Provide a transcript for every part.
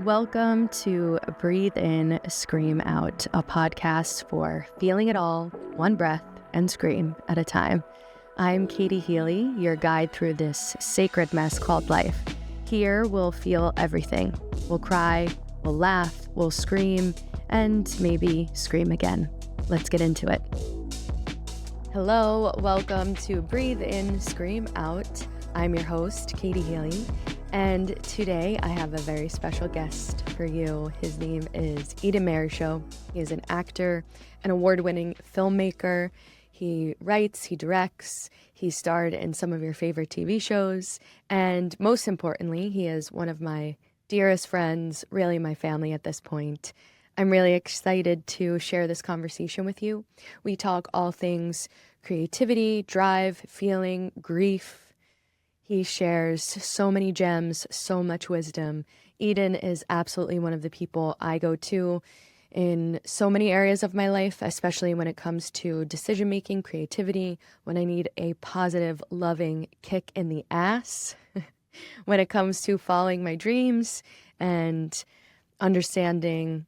Welcome to Breathe In, Scream Out, a podcast for feeling it all, one breath and scream at a time. I'm Healy, your guide through this sacred mess called life. Here we'll feel everything. We'll cry, we'll laugh, we'll scream, and maybe scream again. Let's get into it. Hello, welcome to Breathe In, Scream Out. I'm your host, Healy. And today I have a very special guest for you. His name is Eden Marryshow. He is an actor, an award-winning filmmaker. He writes, he directs, he starred in some of your favorite TV shows, and most importantly, he is one of my dearest friends, really my family at this point. I'm really excited to share this conversation with you. We talk all things creativity, drive, feeling, grief. He shares so many gems, so much wisdom. Eden is absolutely one of the people I go to in so many areas of my life, especially when it comes to decision-making, creativity, when I need a positive, loving kick in the ass, when it comes to following my dreams and understanding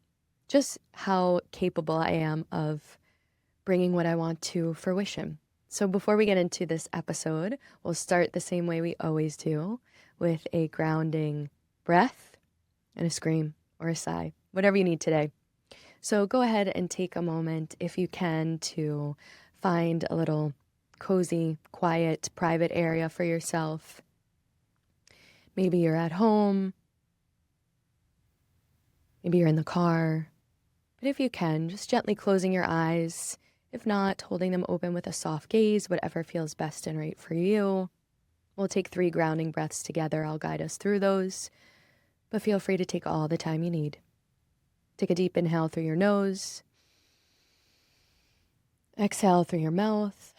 just how capable I am of bringing what I want to fruition. So before we get into this episode, we'll start the same way we always do, with a grounding breath and a scream or a sigh, whatever you need today. So go ahead and take a moment, if you can, to find a little cozy, quiet, private area for yourself. Maybe you're at home. Maybe you're in the car. But if you can, just gently closing your eyes. If not, holding them open with a soft gaze, whatever feels best and right for you. We'll take 3 grounding breaths together. I'll guide us through those, but feel free to take all the time you need. Take a deep inhale through your nose. Exhale through your mouth.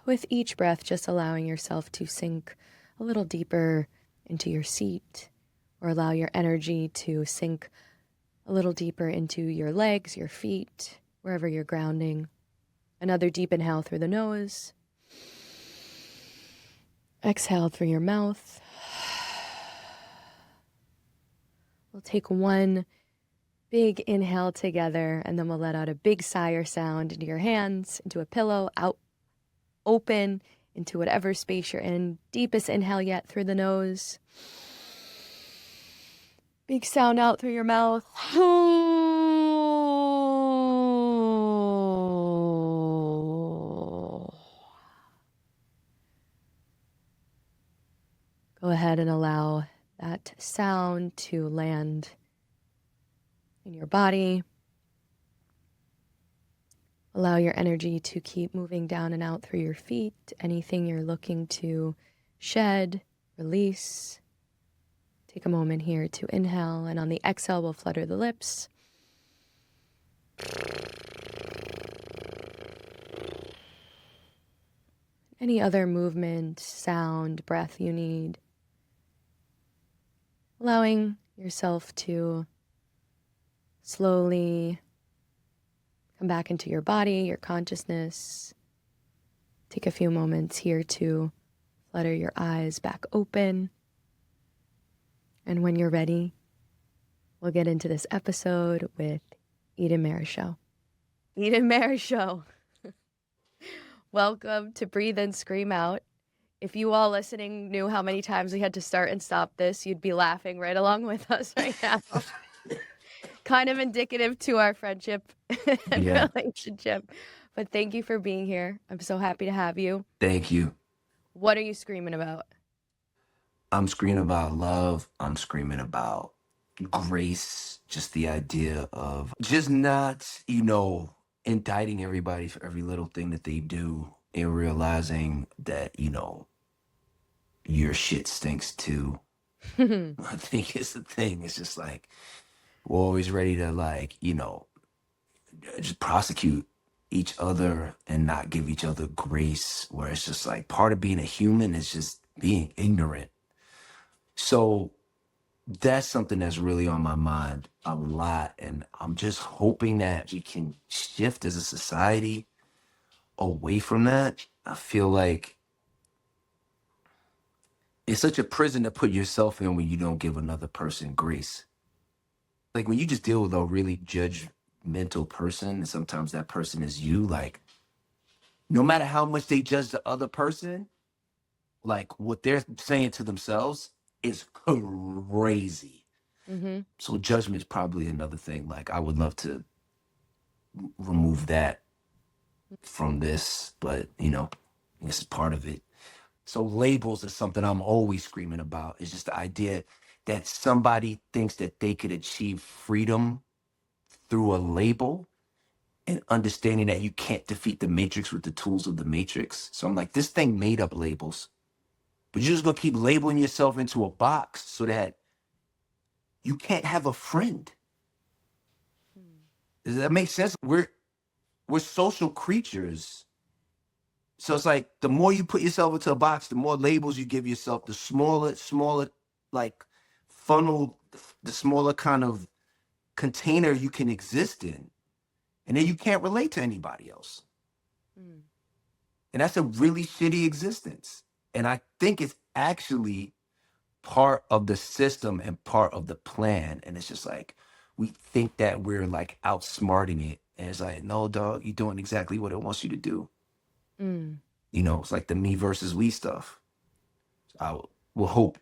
With each breath, just allowing yourself to sink a little deeper into your seat, or allow your energy to sink a little deeper into your legs, your feet, wherever you're grounding. Another deep inhale through the nose. Exhale through your mouth. We'll take one big inhale together, and then we'll let out a big sigh or sound into your hands, into a pillow, out, open, into whatever space you're in. Deepest inhale yet through the nose. Big sound out through your mouth. Go ahead and allow that sound to land in your body. Allow your energy to keep moving down and out through your feet. Anything you're looking to shed, release. Take a moment here to inhale, and on the exhale, we'll flutter the lips. Any other movement, sound, breath you need. Allowing yourself to slowly come back into your body, your consciousness. Take a few moments here to flutter your eyes back open. And when you're ready, we'll get into this episode with Eden Marryshow. Eden Marryshow. Welcome to Breathe In, Scream Out. If you all listening knew how many times we had to start and stop this, you'd be laughing right along with us right now. Kind of indicative to our friendship and relationship. But thank you for being here. I'm so happy to have you. Thank you. What are you screaming about? I'm screaming about love. I'm screaming about grace. Just the idea of just not, indicting everybody for every little thing that they do, and realizing that, your shit stinks too. I think it's the thing. It's just like, we're always ready to just prosecute each other and not give each other grace, where it's just like part of being a human is just being ignorant. So that's something that's really on my mind a lot. And I'm just hoping that we can shift as a society away from that. I feel like it's such a prison to put yourself in when you don't give another person grace. Like when you just deal with a really judgmental person, and sometimes that person is you, like no matter how much they judge the other person, like what they're saying to themselves is crazy. Mm-hmm. So judgment is probably another thing. Like I would love to remove that from this, but this is part of it. So labels is something I'm always screaming about. It's just the idea that somebody thinks that they could achieve freedom through a label and understanding that you can't defeat the matrix with the tools of the matrix. So I'm like, this thing made up labels, but you're just gonna keep labeling yourself into a box so that you can't have a friend. Does that make sense? We're social creatures. So it's like the more you put yourself into a box, the more labels you give yourself, the smaller like funnel, the smaller kind of container you can exist in. And then you can't relate to anybody else. Mm. And that's a really shitty existence. And I think it's actually part of the system and part of the plan. And it's just like, we think that we're like outsmarting it. And it's like, no, dog, you're doing exactly what it wants you to do. Mm. It's like the me versus we stuff. I will hope,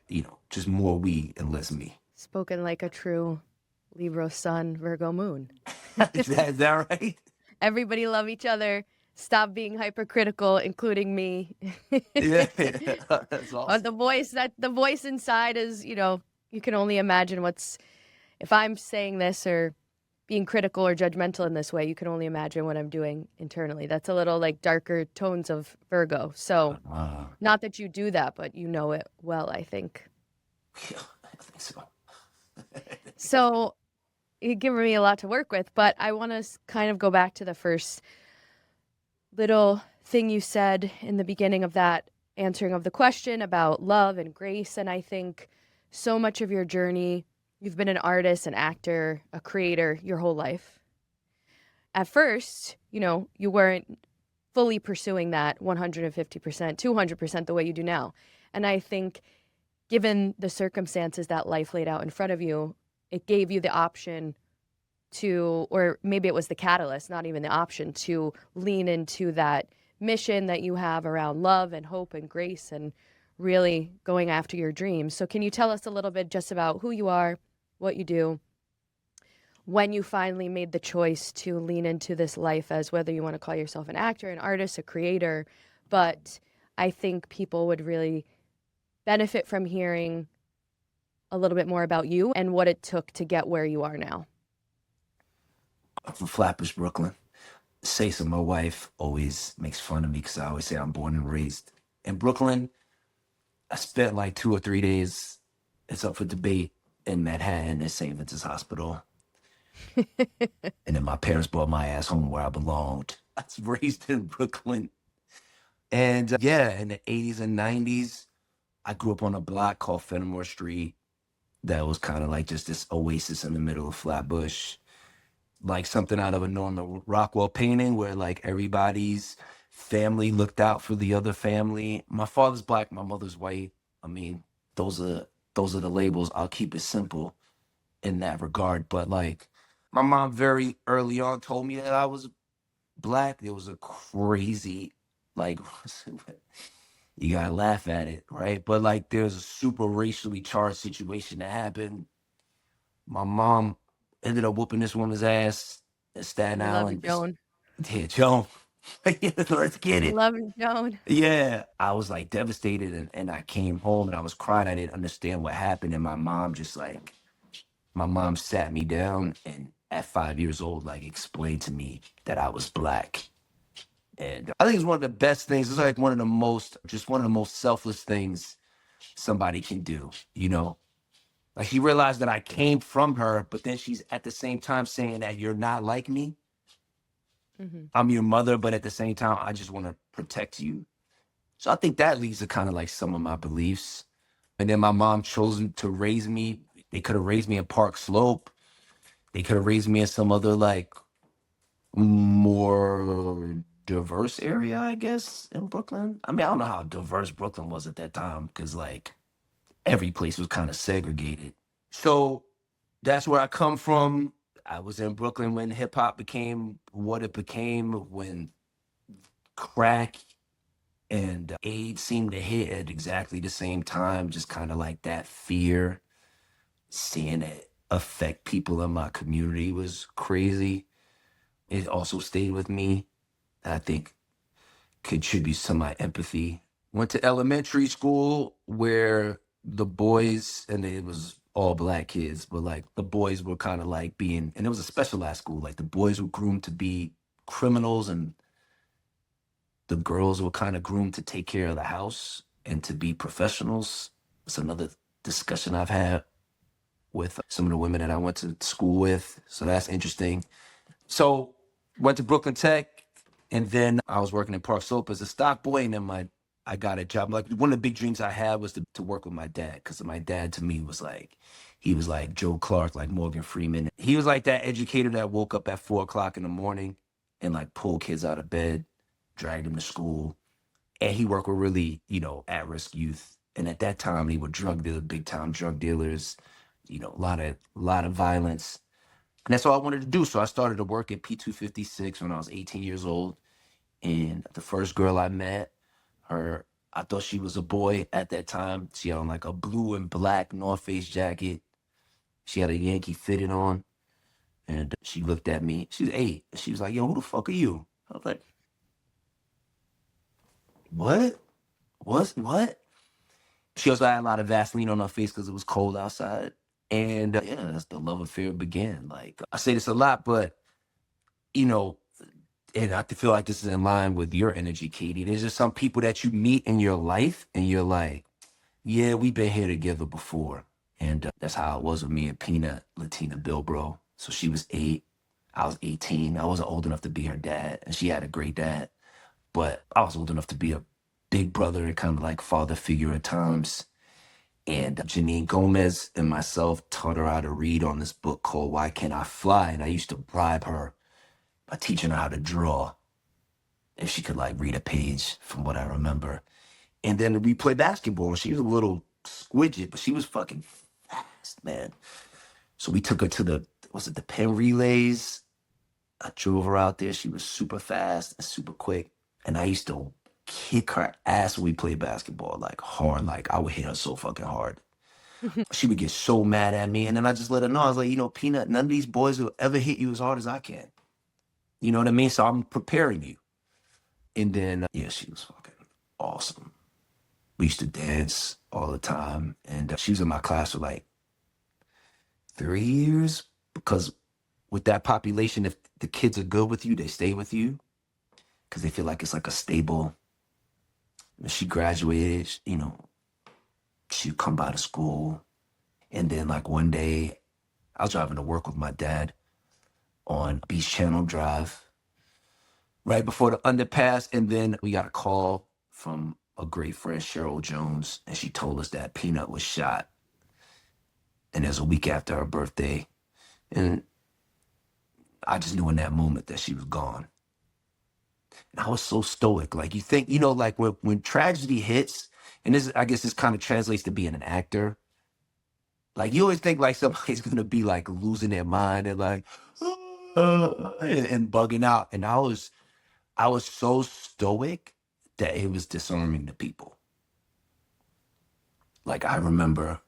just more we and less me. Spoken like a true Libra sun, Virgo moon. Is that right? Everybody love each other. Stop being hypercritical, including me. Yeah, that's awesome. But the voice inside is, you can only imagine if I'm saying this or being critical or judgmental in this way, you can only imagine what I'm doing internally. That's a little like darker tones of Virgo. So not that you do that, but you know it well, I think. Yeah, I think so. So you've given me a lot to work with, but I want to kind of go back to the first little thing you said in the beginning of that answering of the question about love and grace. And I think so much of your journey, you've been an artist, an actor, a creator your whole life. At first, you weren't fully pursuing that 150%, 200% the way you do now. And I think given the circumstances that life laid out in front of you, it gave you the option to, or maybe it was the catalyst, not even the option, to lean into that mission that you have around love and hope and grace and really going after your dreams. So can you tell us a little bit just about who you are, what you do, when you finally made the choice to lean into this life as whether you want to call yourself an actor, an artist, a creator, but I think people would really benefit from hearing a little bit more about you and what it took to get where you are now. I'm from Flatbush, Brooklyn. Say so. My wife always makes fun of me because I always say I'm born and raised in Brooklyn. I spent like 2 or 3 days, it's up for debate, in Manhattan at St. Vincent's Hospital. And then my parents brought my ass home where I belonged. I was raised in Brooklyn. And in the 80s and 90s, I grew up on a block called Fenimore Street that was kind of like just this oasis in the middle of Flatbush. Like something out of a Norman Rockwell painting where like everybody's family looked out for the other family. My father's black, my mother's white. I mean, those are the labels. I'll keep it simple in that regard. But like my mom very early on told me that I was black. It was a crazy, like, you gotta laugh at it, right? But like there's a super racially charged situation that happened. My mom ended up whooping this woman's ass in Staten We love you, Island. Joan. Yeah, Joan. Yeah, let's get it. Love you, Joan. Yeah. I was like devastated and I came home and I was crying. I didn't understand what happened. And my mom sat me down and at 5 years old, like explained to me that I was black. And I think it's one of the best things. It's like one of the most selfless things somebody can do, Like she realized that I came from her, but then she's at the same time saying that you're not like me. Mm-hmm. I'm your mother, but at the same time, I just want to protect you. So I think that leads to kind of like some of my beliefs. And then my mom chose to raise me. They could have raised me in Park Slope. They could have raised me in some other like more diverse area, I guess, in Brooklyn. I mean, I don't know how diverse Brooklyn was at that time because like every place was kind of segregated. So that's where I come from. I was in Brooklyn when hip hop became what it became, when crack and AIDS seemed to hit at exactly the same time, just kind of like that fear, seeing it affect people in my community was crazy. It also stayed with me. I think contributes to my empathy. Went to elementary school where the boys, and it was all black kids, but like the boys were kind of like being, and it was a specialized school, like the boys were groomed to be criminals and the girls were kind of groomed to take care of the house and to be professionals. It's another discussion I've had with some of the women that I went to school with. So that's interesting. So went to Brooklyn Tech, and then I was working in Park Slope as a stock boy, and then I got a job. Like one of the big dreams I had was to work with my dad, because my dad to me was like, he was like Joe Clark, like Morgan Freeman. He was like that educator that woke up at 4 o'clock in the morning and like pulled kids out of bed, dragged them to school. And he worked with really, at-risk youth. And at that time, he would drug deal, big time drug dealers, a lot of violence. And that's all I wanted to do. So I started to work at P256 when I was 18 years old. And the first girl I met, I thought she was a boy at that time. She had on like a blue and black North Face jacket. She had a Yankee fitted on. And she looked at me. She was 8. She was like, yo, who the fuck are you? I was like, what? What? She also had a lot of Vaseline on her face because it was cold outside. And yeah, that's the love affair began. Like, I say this a lot, but, you know, and I feel like this is in line with your energy, Katie. There's just some people that you meet in your life and you're like, yeah, we've been here together before. And that's how it was with me and Peanut, Latina Bilbro. So she was 8. I was 18. I wasn't old enough to be her dad. And she had a great dad. But I was old enough to be a big brother and kind of like father figure at times. And Janine Gomez and myself taught her how to read on this book called Why Can't I Fly? And I used to bribe her by teaching her how to draw if she could like read a page from what I remember. And then we played basketball. She was a little squidget, but she was fucking fast, man. So we took her to the Penn Relays. I drove her out there. She was super fast and super quick. And I used to kick her ass when we played basketball, like hard. Like I would hit her so fucking hard. She would get so mad at me. And then I just let her know. I was like, Peanut, none of these boys will ever hit you as hard as I can. You know what I mean? So I'm preparing you. And then, yeah, she was fucking awesome. We used to dance all the time. And she was in my class for like 3 years, because with that population, if the kids are good with you, they stay with you because they feel like it's like a stable. When she graduated, she'd come by to school. And then like one day I was driving to work with my dad on Beach Channel Drive right before the underpass. And then we got a call from a great friend, Cheryl Jones, and she told us that Peanut was shot. And it was a week after her birthday. And I just knew in that moment that she was gone. And I was so stoic. Like you think, like when tragedy hits, and I guess this kind of translates to being an actor. Like you always think like somebody's gonna be like losing their mind and like and bugging out. And I was so stoic that it was disarming to people. Like I just remember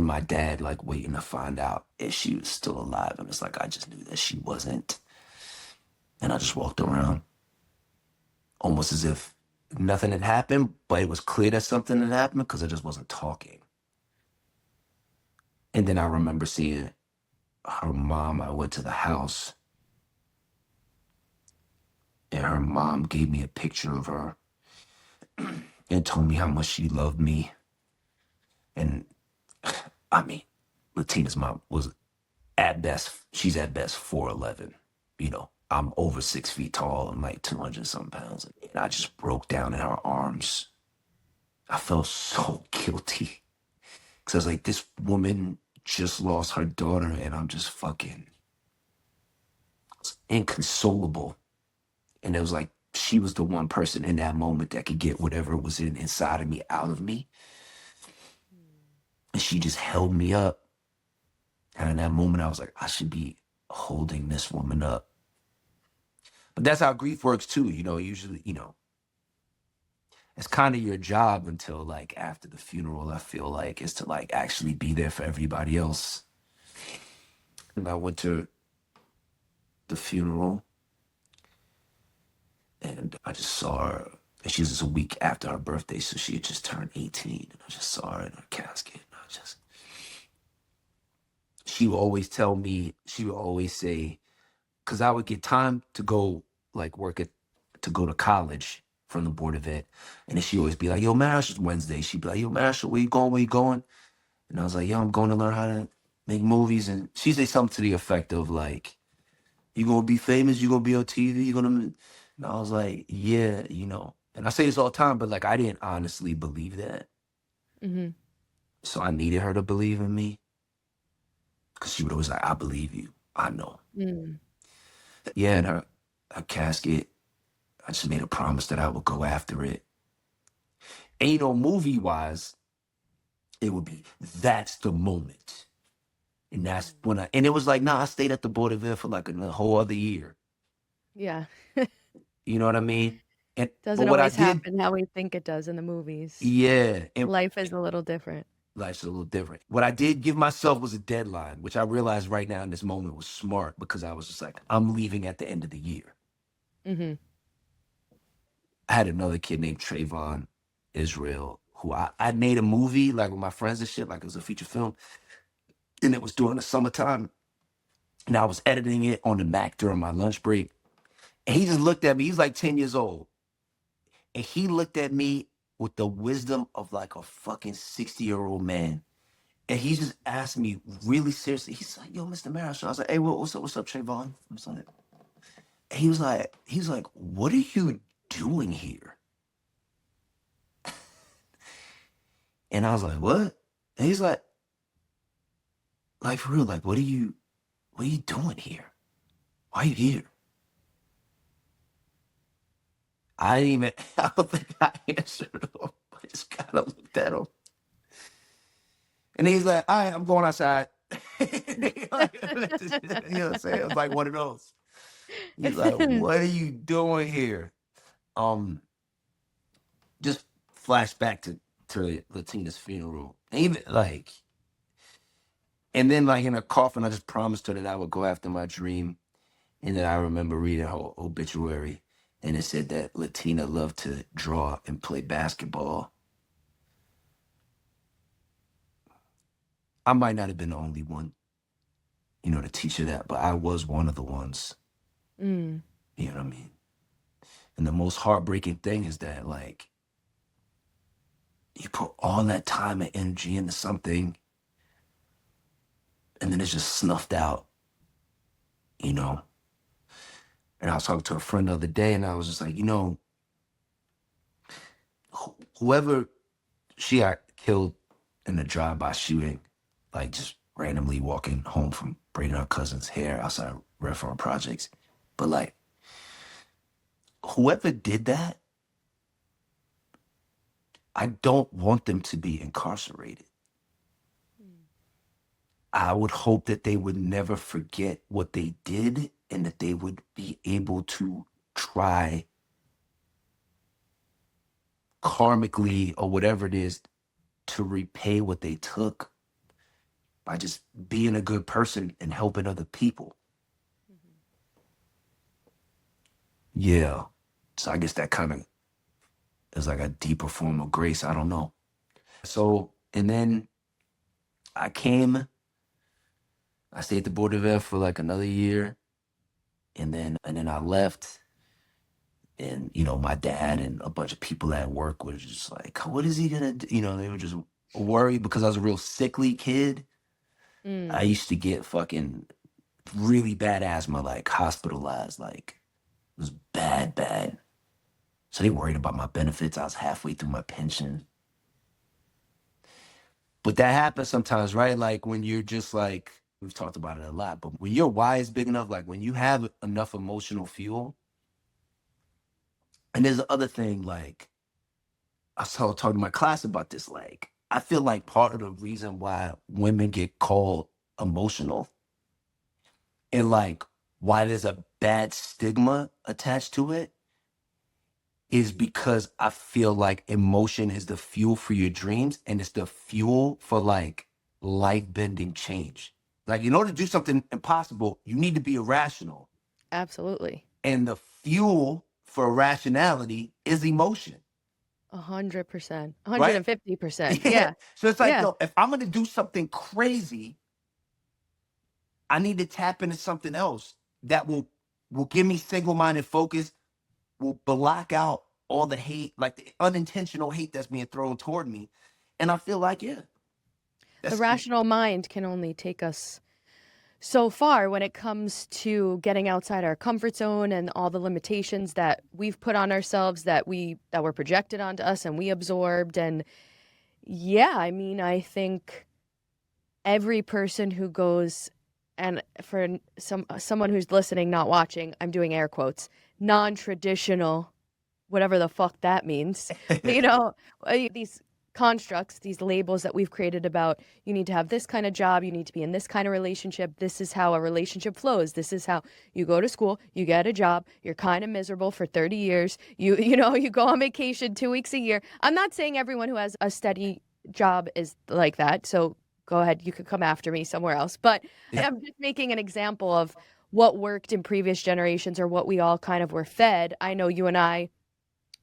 my dad like waiting to find out if she was still alive. And it's like I just knew that she wasn't. And I just walked around almost as if nothing had happened, but it was clear that something had happened because I just wasn't talking. And then I remember seeing her mom. I went to the house and her mom gave me a picture of her and told me how much she loved me. And I mean, Latina's mom was she's at best 4'11". I'm over 6 feet tall. I'm like 200 some pounds. And I just broke down in her arms. I felt so guilty. Because I was like, this woman just lost her daughter and I'm just fucking inconsolable. And it was like, she was the one person in that moment that could get whatever was inside of me out of me. And she just held me up. And in that moment, I was like, I should be holding this woman up. But that's how grief works too. Usually, it's kind of your job until like after the funeral, I feel like, is to like actually be there for everybody else. And I went to the funeral and I just saw her. And she was just a week after her birthday, so she had just turned 18. And I just saw her in her casket. And she would always tell me, she would always say, because I would get time to go like to go to college from the board of ed. And then she always be like, yo, Marrish, it's Wednesday. She'd be like, yo, Marrish, where you going? Where you going? And I was like, yo, I'm going to learn how to make movies. And she'd say something to the effect of like, you gonna be famous, you gonna be on TV, you gonna, and I was like, yeah, And I say this all the time, but like I didn't honestly believe that. Mm-hmm. So I needed her to believe in me. Cause she would always like, I believe you. I know. Mm. Yeah, and her casket, I just made a promise that I would go after it. Ain't no movie wise, it would be that's the moment. And that's when and it was like, nah, I stayed at the Board of Ed for like a whole other year. Yeah. You know what I mean? But Doesn't what I always did, happen how we think it does in the movies. yeah, and Life is a little different. life's a little different. What I did give myself was a deadline, which I realized right now in this moment was smart because I was just like, I'm leaving at the end of the year. Mm-hmm. I had another kid named Trayvon Israel who I made a movie like with my friends and shit, like it was a feature film. And it was during the summertime. And I was editing it on the Mac during my lunch break. And he just looked at me. He's like 10 years old. And he looked at me with the wisdom of like a fucking 60-year-old man. And he just asked me really seriously. He's like, yo, Mr. Marryshow. I was like, hey, what's up, Trayvon? I was like, and he was like, what are you doing here? And I was like, what? And he's like for real, like, what are you doing here? Why are you here? I didn't even, I don't think I answered him. I just kind of looked at him. And he's like, all right, I'm going outside. You know what I'm saying? It was like one of those. He's like, what are you doing here? Just flash back to Latina's funeral. And even like, and then like in her coffin, I just promised her that I would go after my dream. And then I remember reading her obituary, and it said that Latina loved to draw and play basketball. I might not have been the only one, to teach her that, but I was one of the ones. Mm. You know what I mean? And the most heartbreaking thing is that, like, you put all that time and energy into something, and then it's just snuffed out, you know? And I was talking to a friend the other day, and I was just like, whoever she got killed in a drive-by shooting, like just randomly walking home from braiding her cousin's hair outside Reform Projects. But like, whoever did that, I don't want them to be incarcerated. I would hope that they would never forget what they did and that they would be able to try karmically or whatever it is to repay what they took by just being a good person and helping other people. Yeah. So I guess that kind of is like a deeper form of grace. I don't know. So, and then I stayed at the Board of Ed for like another year. And then I left. And, my dad and a bunch of people at work were just like, what is he gonna do? They were just worried because I was a real sickly kid. I Mm. used to get fucking really bad asthma, like hospitalized, like it was bad, bad. So they worried about my benefits. I was halfway through my pension. But that happens sometimes, right? Like when you're just like, we've talked about it a lot, but when your why is big enough, like when you have enough emotional fuel, and there's the other thing, like I was talking to my class about this, like I feel like part of the reason why women get called emotional and like why there's a bad stigma attached to it is because I feel like emotion is the fuel for your dreams and it's the fuel for like life bending change. Like in order to do something impossible, you need to be irrational. Absolutely. And the fuel for irrationality is emotion, 100%. right? 150%. Yeah. Yeah. So it's like, Yeah. yo, if I'm going to do something crazy, I need to tap into something else that will give me single-minded focus, will block out all the hate, like the unintentional hate that's being thrown toward me. And I feel like, yeah, The that's rational mind can only take us so far when it comes to getting outside our comfort zone and all the limitations that we've put on ourselves that were projected onto us and we absorbed. And yeah, I mean, I think every person who goes, and for someone who's listening, not watching, I'm doing air quotes, non-traditional, whatever the fuck that means. But, these constructs, these labels that we've created about you need to have this kind of job, you need to be in this kind of relationship, this is how a relationship flows, this is how you go to school, you get a job, you're kind of miserable for 30 years, you go on vacation 2 weeks a year. I'm not saying everyone who has a steady job is like that, so go ahead, you could come after me somewhere else, but I'm just making an example of what worked in previous generations or what we all kind of were fed. I know you and I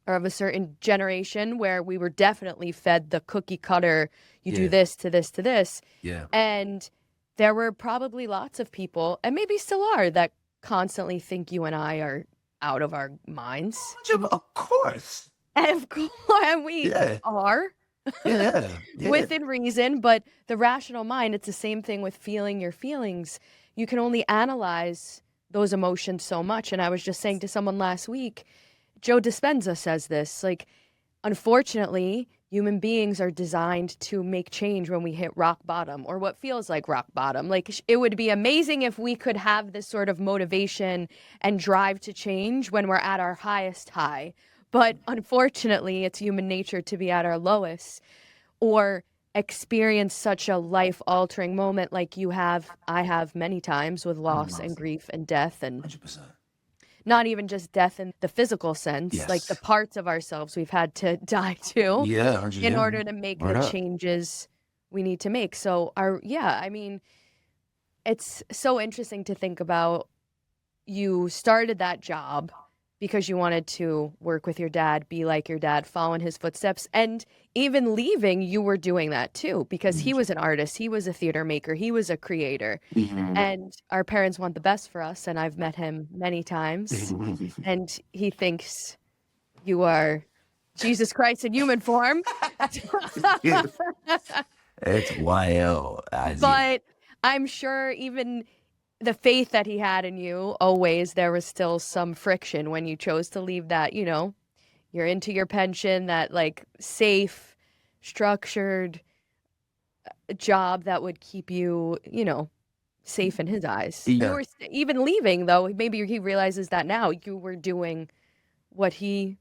are of a certain generation where we were definitely fed the cookie cutter, you do yeah, this to this to this. yeah. And there were probably lots of people, and maybe still are, that constantly think you and I are out of our minds. Of course. And of course, and we Yeah, are yeah, yeah. within reason, but the rational mind, it's the same thing with feeling your feelings. You can only analyze those emotions so much. And I was just saying to someone last week, Joe Dispenza says this, like, unfortunately, human beings are designed to make change when we hit rock bottom or what feels like rock bottom. Like, it would be amazing if we could have this sort of motivation and drive to change when we're at our highest high. But unfortunately, it's human nature to be at our lowest or experience such a life-altering moment like I have many times with loss and grief and death, and 100%. not even just death in the physical sense, like the Yes. parts of ourselves we've had to die to Yeah, 100, in yeah. order to make Word the up. changes we need to make. So I mean, it's so interesting to think about. You started that job because you wanted to work with your dad, be like your dad, follow in his footsteps. And even leaving, you were doing that too, because he was an artist, he was a theater maker, he was a creator. And our parents want the best for us. And I've met him many times, and he thinks you are Jesus Christ in human form. It's YL. But I'm sure even the faith that he had in you, always, there was still some friction when you chose to leave that, you're into your pension, that like safe, structured job that would keep you, safe in his eyes. You Yeah. were even leaving, though, maybe he realizes that now you were doing what he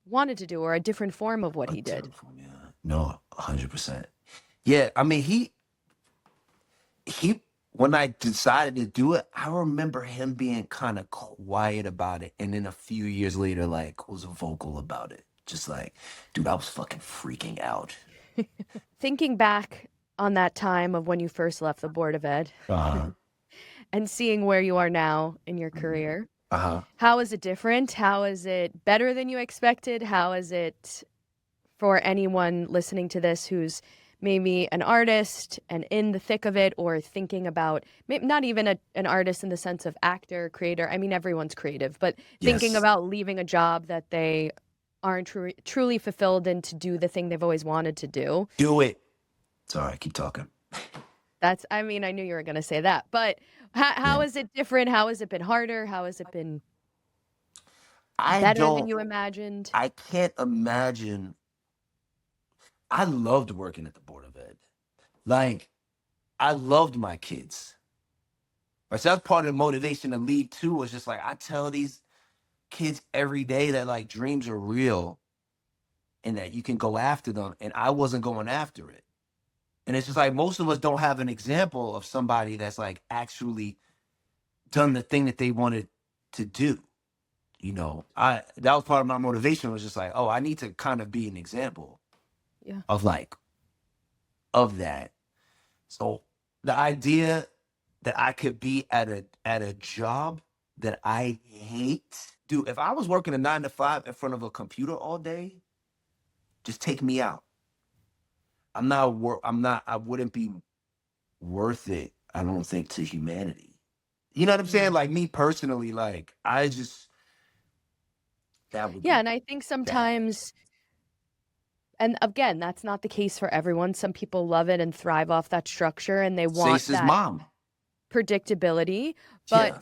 wanted to do or a different form of what he did. Yeah. No, 100%. Yeah, I mean, he when I decided to do it, I remember him being kind of quiet about it, and then a few years later, like, was vocal about it. Just like, dude, I was fucking freaking out. Thinking back on that time of when you first left the Board of Ed and seeing where you are now in your career, how is it different? How is it better than you expected? How is it for anyone listening to this who's maybe an artist and in the thick of it, or thinking about not even an artist in the sense of actor, creator? I mean, everyone's creative, but thinking Yes. about leaving a job that they aren't truly fulfilled in to do the thing they've always wanted to do. Do it. Sorry, keep talking. I mean, I knew you were going to say that, but how is it different? How has it been harder? How has it been better than you imagined? I can't imagine. I loved working at the Board of Ed. Like, I loved my kids. Right, so that's part of the motivation to leave too, was just like, I tell these kids every day that like dreams are real. and that you can go after them. And I wasn't going after it. And it's just like most of us don't have an example of somebody that's like actually done the thing that they wanted to do. You know, that was part of my motivation, was just like, oh, I need to kind of be an example Yeah. of like of that. So the idea that I could be at a job that I hate, dude, if I was working a 9 to 5 in front of a computer all day, just take me out. I wouldn't be worth it, I don't think, to humanity. You know what I'm saying? Mm. Like me personally, like that would Yeah, be and I think bad. sometimes, and again, that's not the case for everyone. Some people love it and thrive off that structure and they want Sace's that mom. predictability. But Yeah.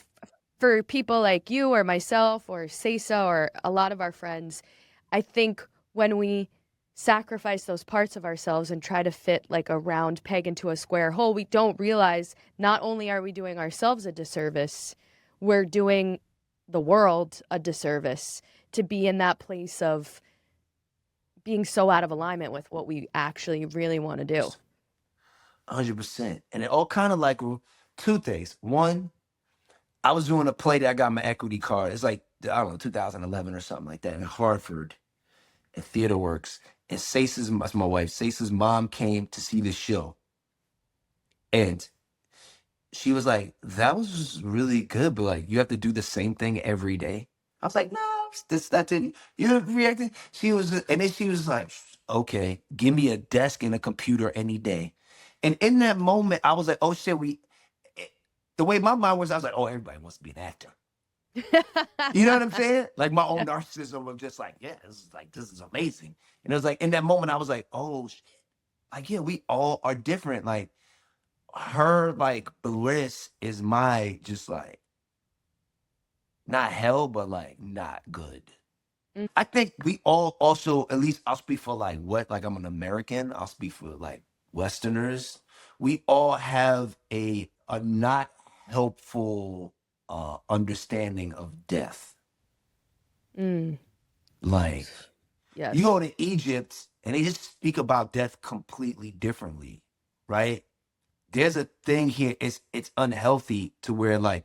for people like you or myself or Sesa or a lot of our friends, I think when we sacrifice those parts of ourselves and try to fit like a round peg into a square hole, we don't realize not only are we doing ourselves a disservice, we're doing the world a disservice to be in that place of being so out of alignment with what we actually really want to do. 100%. And it all kind of like two things. One, I was doing a play that I got my equity card. It's like, I don't know, 2011 or something like that in Hartford at Theater Works. And that's my wife, Sace's mom came to see the show. And she was like, that was really good, but like, you have to do the same thing every day. I was like, no, that didn't, you're reacting. And then she was like, okay, give me a desk and a computer any day. And in that moment, I was like, oh shit, eh, the way my mind was, I was like, oh, everybody wants to be an actor. You know what I'm saying? Like my own narcissism of just like, yeah, this is amazing. And it was like, in that moment, I was like, oh shit. Like, yeah, we all are different. Like her, like bliss is my, just like, not hell, but like not good. Mm. I think we all also, at least I'll speak for like like I'm an American, I'll speak for like Westerners. We all have a not helpful understanding of death. Mm. Like you Yes. go to Egypt and they just speak about death completely differently, right? There's a thing here, it's unhealthy to where like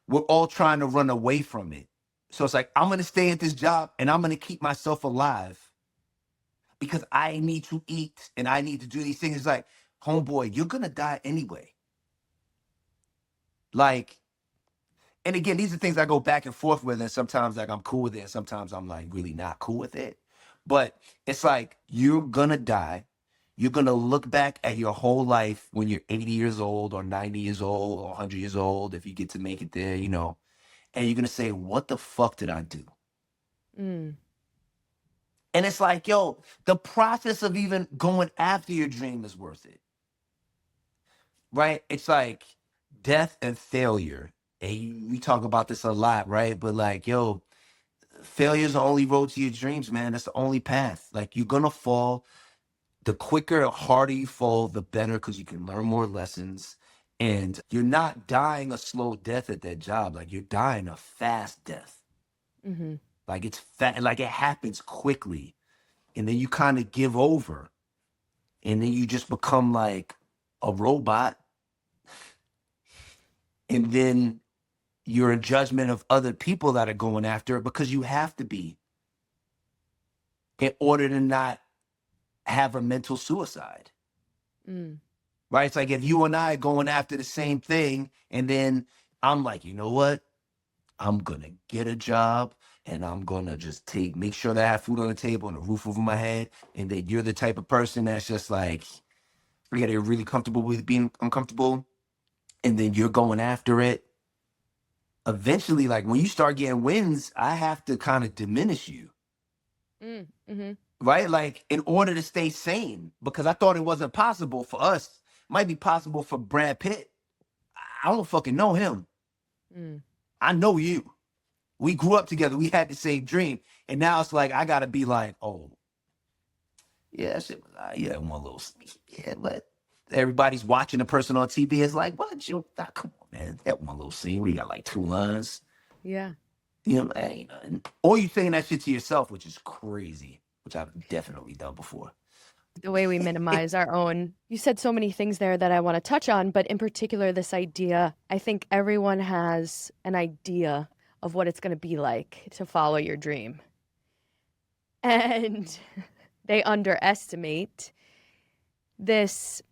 we're all trying to run away from it. So it's like, I'm going to stay at this job and I'm going to keep myself alive because I need to eat and I need to do these things. It's like, homeboy, you're going to die anyway. Like, and again, these are things I go back and forth with. And sometimes like I'm cool with it. And sometimes I'm like really not cool with it. But it's like, you're going to die. You're going to look back at your whole life when you're 80 years old or 90 years old or 100 years old, if you get to make it there, you know, and you're going to say, what the fuck did I do? Mm. And it's like, yo, the process of even going after your dream is worth it, right? It's like death and failure. And we talk about this a lot, right? But like, yo, failure is the only road to your dreams, man. That's the only path. Like, you're gonna fall. The quicker and harder you fall, the better, because you can learn more lessons. And you're not dying a slow death at that job. Like, you're dying a fast death. Mm-hmm. Like, it's fat. Like, it happens quickly. And then you kind of give over. And then you just become like a robot. And then you're a judgment of other people that are going after it, because you have to be, in order to not have a mental suicide. Mm. Right? It's like if you and I are going after the same thing, and then I'm like, you know what? I'm gonna get a job and I'm gonna just make sure that I have food on the table and a roof over my head. And then you're the type of person that's just like, you're really comfortable with being uncomfortable. And then you're going after it. Eventually, like when you start getting wins, I have to kind of diminish you. Mm. Mm-hmm. Right? Like in order to stay sane, because I thought it wasn't possible for us. Might be possible for Brad Pitt. I don't fucking know him. Mm. I know you. We grew up together. We had the same dream. And now it's like, I got to be like, oh, yeah, that shit was, yeah, one little, yeah, but everybody's watching the person on TV. It's like, what? Come on, man. That one little scene where you got like two lines. Yeah. You know, or you saying that shit to yourself, which is crazy, which I've definitely done before. The way we minimize our own. You said so many things there that I want to touch on, but in particular, this idea, I think everyone has an idea of what it's going to be like to follow your dream. And they underestimate this.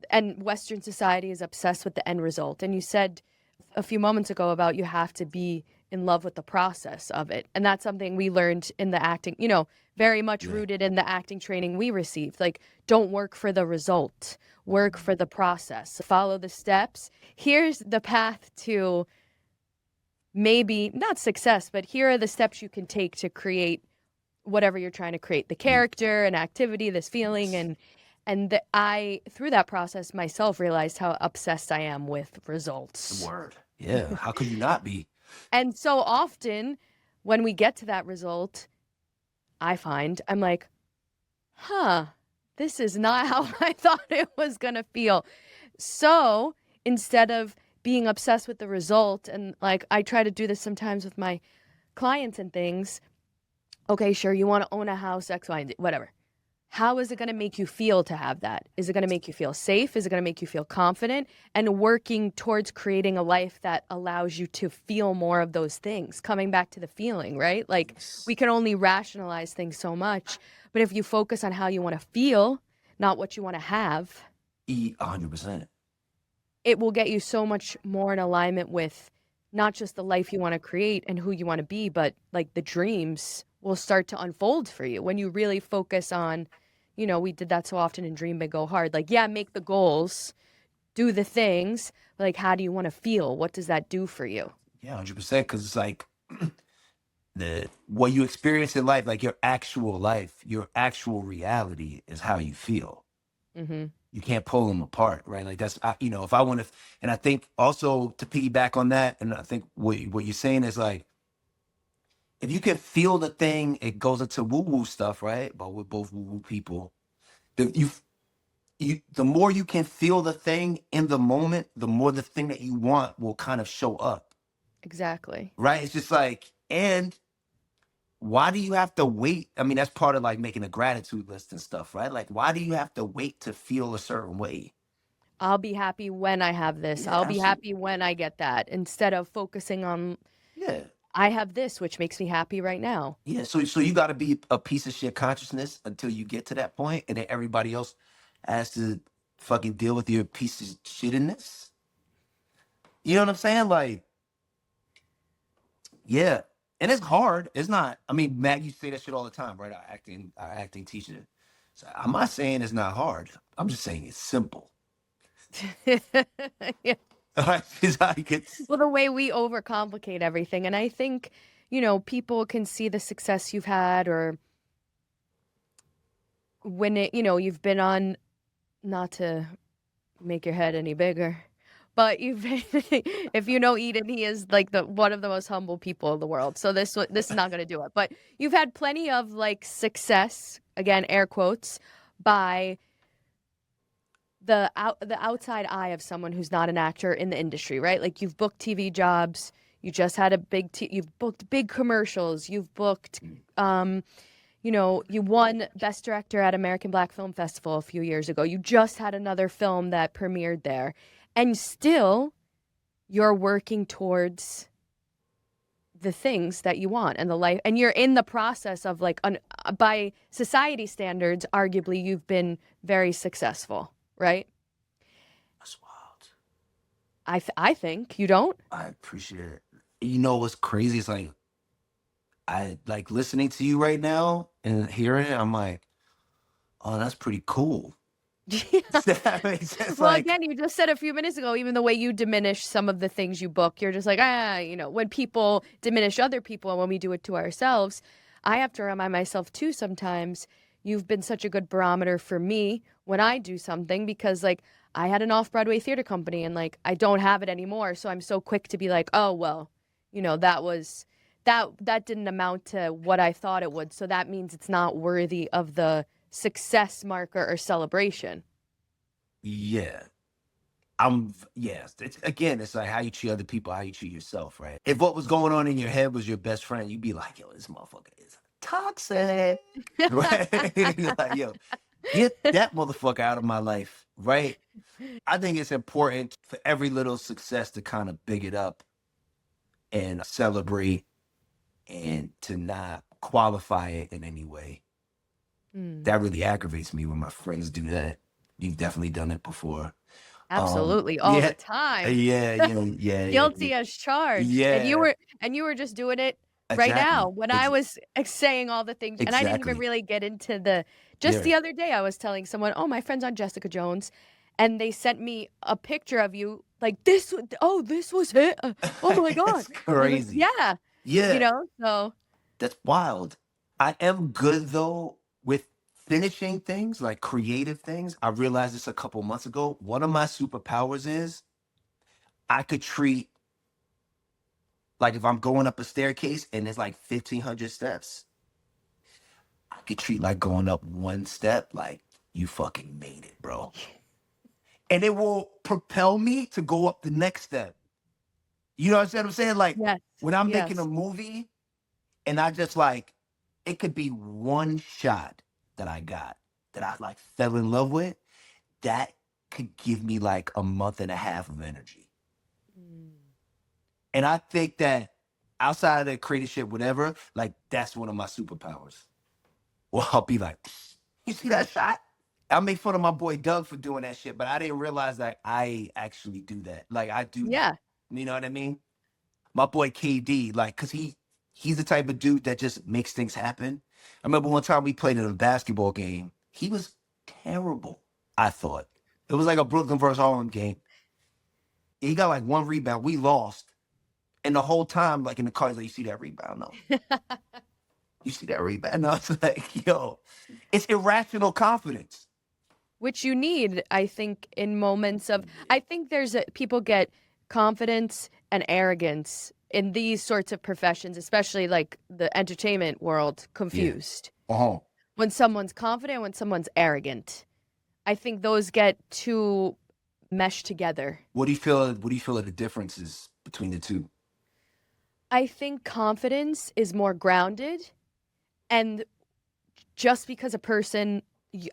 And Western society is obsessed with the end result. And you said a few moments ago about you have to be in love with the process of it. And that's something we learned in the acting, you know, very much rooted in the acting training we received. Like, don't work for the result, work for the process, follow the steps. Here's the path to maybe not success, but here are the steps you can take to create whatever you're trying to create, the character and activity, this feeling. And I, through that process myself, realized how obsessed I am with results. Word. Yeah. How could you not be? And so often when we get to that result, I find I'm like, this is not how I thought it was going to feel. So instead of being obsessed with the result, and like I try to do this sometimes with my clients and things. Okay, sure, you want to own a house, X, Y, and Z, whatever. How is it going to make you feel to have that? Is it going to make you feel safe? Is it going to make you feel confident? And working towards creating a life that allows you to feel more of those things, coming back to the feeling, right? Like, we can only rationalize things so much, but if you focus on how you want to feel, not what you want to have, 100%. it will get you so much more in alignment with not just the life you want to create and who you want to be, but like the dreams will start to unfold for you when you really focus on, you know, we did that so often in Dream Big, Go Hard. Like, yeah, make the goals, do the things, but like, how do you want to feel? What does that do for you? Yeah, 100%. Because it's like what you experience in life, like your actual life, your actual reality is how you feel. Mm-hmm. You can't pull them apart, right? Like that's, you know, if I want to, and I think also to piggyback on that, and I think what you're saying is like, if you can feel the thing, it goes into woo-woo stuff, right? But we're both woo-woo people. The more you can feel the thing in the moment, the more the thing that you want will kind of show up. Exactly. Right? It's just like, and why do you have to wait? I mean, that's part of like making a gratitude list and stuff, right? Like, why do you have to wait to feel a certain way? I'll be happy when I have this. Yeah, I'll be absolutely. happy when I get that, instead of focusing on, Yeah. I have this, which makes me happy right now. Yeah. So you got to be a piece of shit consciousness until you get to that point, and then everybody else has to fucking deal with your piece of shittiness. You know what I'm saying? Like, yeah. And it's hard. It's not. I mean, Matt, you say that shit all the time, right? Our acting teacher. So I'm not saying it's not hard. I'm just saying it's simple. Yeah. Is how you get. Well, the way we overcomplicate everything. And I think, you know, people can see the success you've had, or when it, you know, you've been on, not to make your head any bigger, but you've been, if you know Eden, he is like the one of the most humble people in the world. So this is not going to do it. But you've had plenty of like success, again, air quotes, by the outside eye of someone who's not an actor in the industry, right? Like, you've booked TV jobs, you just had a you've booked big commercials, you've booked, you know, you won Best Director at American Black Film Festival a few years ago. You just had another film that premiered there, and still you're working towards the things that you want and the life, and you're in the process of like, by society standards, arguably you've been very successful. Right? That's wild. I think you don't. I appreciate it. You know what's crazy? It's like I like listening to you right now and hearing it. I'm like, oh, that's pretty cool. That makes sense. Well, Like, again, you just said a few minutes ago, even the way you diminish some of the things you book, you're just like, you know, when people diminish other people and when we do it to ourselves, I have to remind myself too sometimes, you've been such a good barometer for me when I do something, because like I had an off-Broadway theater company and like I don't have it anymore. So I'm so quick to be like, oh, well, you know, that didn't amount to what I thought it would. So that means it's not worthy of the success marker or celebration. yeah, yes. It's like how you treat other people, how you treat yourself, right? If what was going on in your head was your best friend, you'd be like, yo, this motherfucker is toxic, right? Like, yo, get that motherfucker out of my life, right? I think it's important for every little success to kind of big it up and celebrate and to not qualify it in any way. That really aggravates me when my friends do that. You've definitely done it before. Absolutely, all Yeah, the time. yeah, Guilty as charged. yeah, And you were just doing it right now exactly, when I was saying all the things, and I didn't even exactly. really get into the just Yeah, the other day I was telling someone, "Oh, my friend's on Jessica Jones," and they sent me a picture of you like this was it. Oh my God. it's And I'm like, crazy. "Yeah." You Yeah, know? So, that's wild. I am good though with finishing things, like creative things. I realized this a couple months ago. One of my superpowers is I could treat, like, if I'm going up a staircase and there's like 1,500 steps, I could treat like going up one step like you fucking made it, bro. And it will propel me to go up the next step. You know what I'm saying? Like yes. when I'm making a Yes. movie and I just like, it could be one shot that I got that I like fell in love with, that could give me like a month and a half of energy. Mm. And I think that outside of the creative shit, whatever, like that's one of my superpowers. Well, I'll be like, you see that shot? I make fun of my boy Doug for doing that shit, but I didn't realize that I actually do that. Like I do that. Yeah. You know what I mean? My boy KD, like, cause he's the type of dude that just makes things happen. I remember one time we played in a basketball game. He was terrible, I thought. It was like a Brooklyn versus Harlem game. He got like one rebound. We lost. And the whole time, like in the car, he's like, you see that rebound? No. You see that rebound? And I was like, yo, it's irrational confidence. Which you need, I think, in moments of, I think people get confidence and arrogance in these sorts of professions, especially like the entertainment world, Yeah. confused. Uh-huh. When someone's confident, when someone's arrogant. I think those get too meshed together. What do you feel are the differences between the two? I think confidence is more grounded, and just because a person,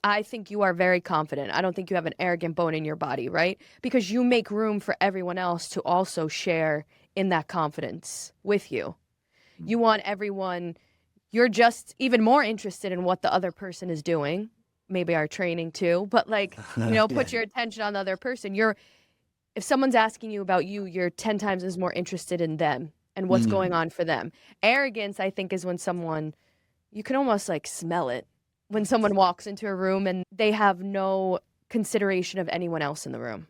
I think you are very confident. I don't think you have an arrogant bone in your body, right? Because you make room for everyone else to also share in that confidence with you. You want everyone, you're just even more interested in what the other person is doing, maybe our training too, but like, Yeah. put your attention on the other person. If someone's asking you about you, you're 10 times as more interested in them and what's going Mm. on for them. Arrogance, I think, is when you can almost like smell it when someone walks into a room and they have no consideration of anyone else in the room.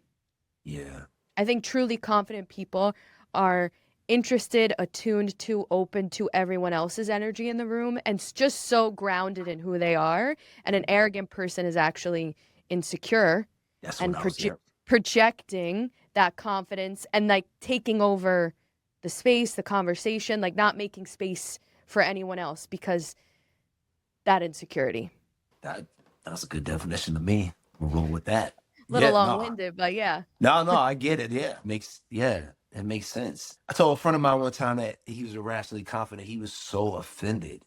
Yeah. I think truly confident people are interested, attuned to, open to everyone else's energy in the room, and just so grounded in who they are. And an arrogant person is actually insecure That's what and I was here. projecting that confidence and like taking over the space, the conversation, like not making space for anyone else because that insecurity. That's a good definition to me. We'll roll with that. Little Yeah, long no. winded, but yeah. No, I get it. It makes sense. I told a friend of mine one time that he was irrationally confident. He was so offended.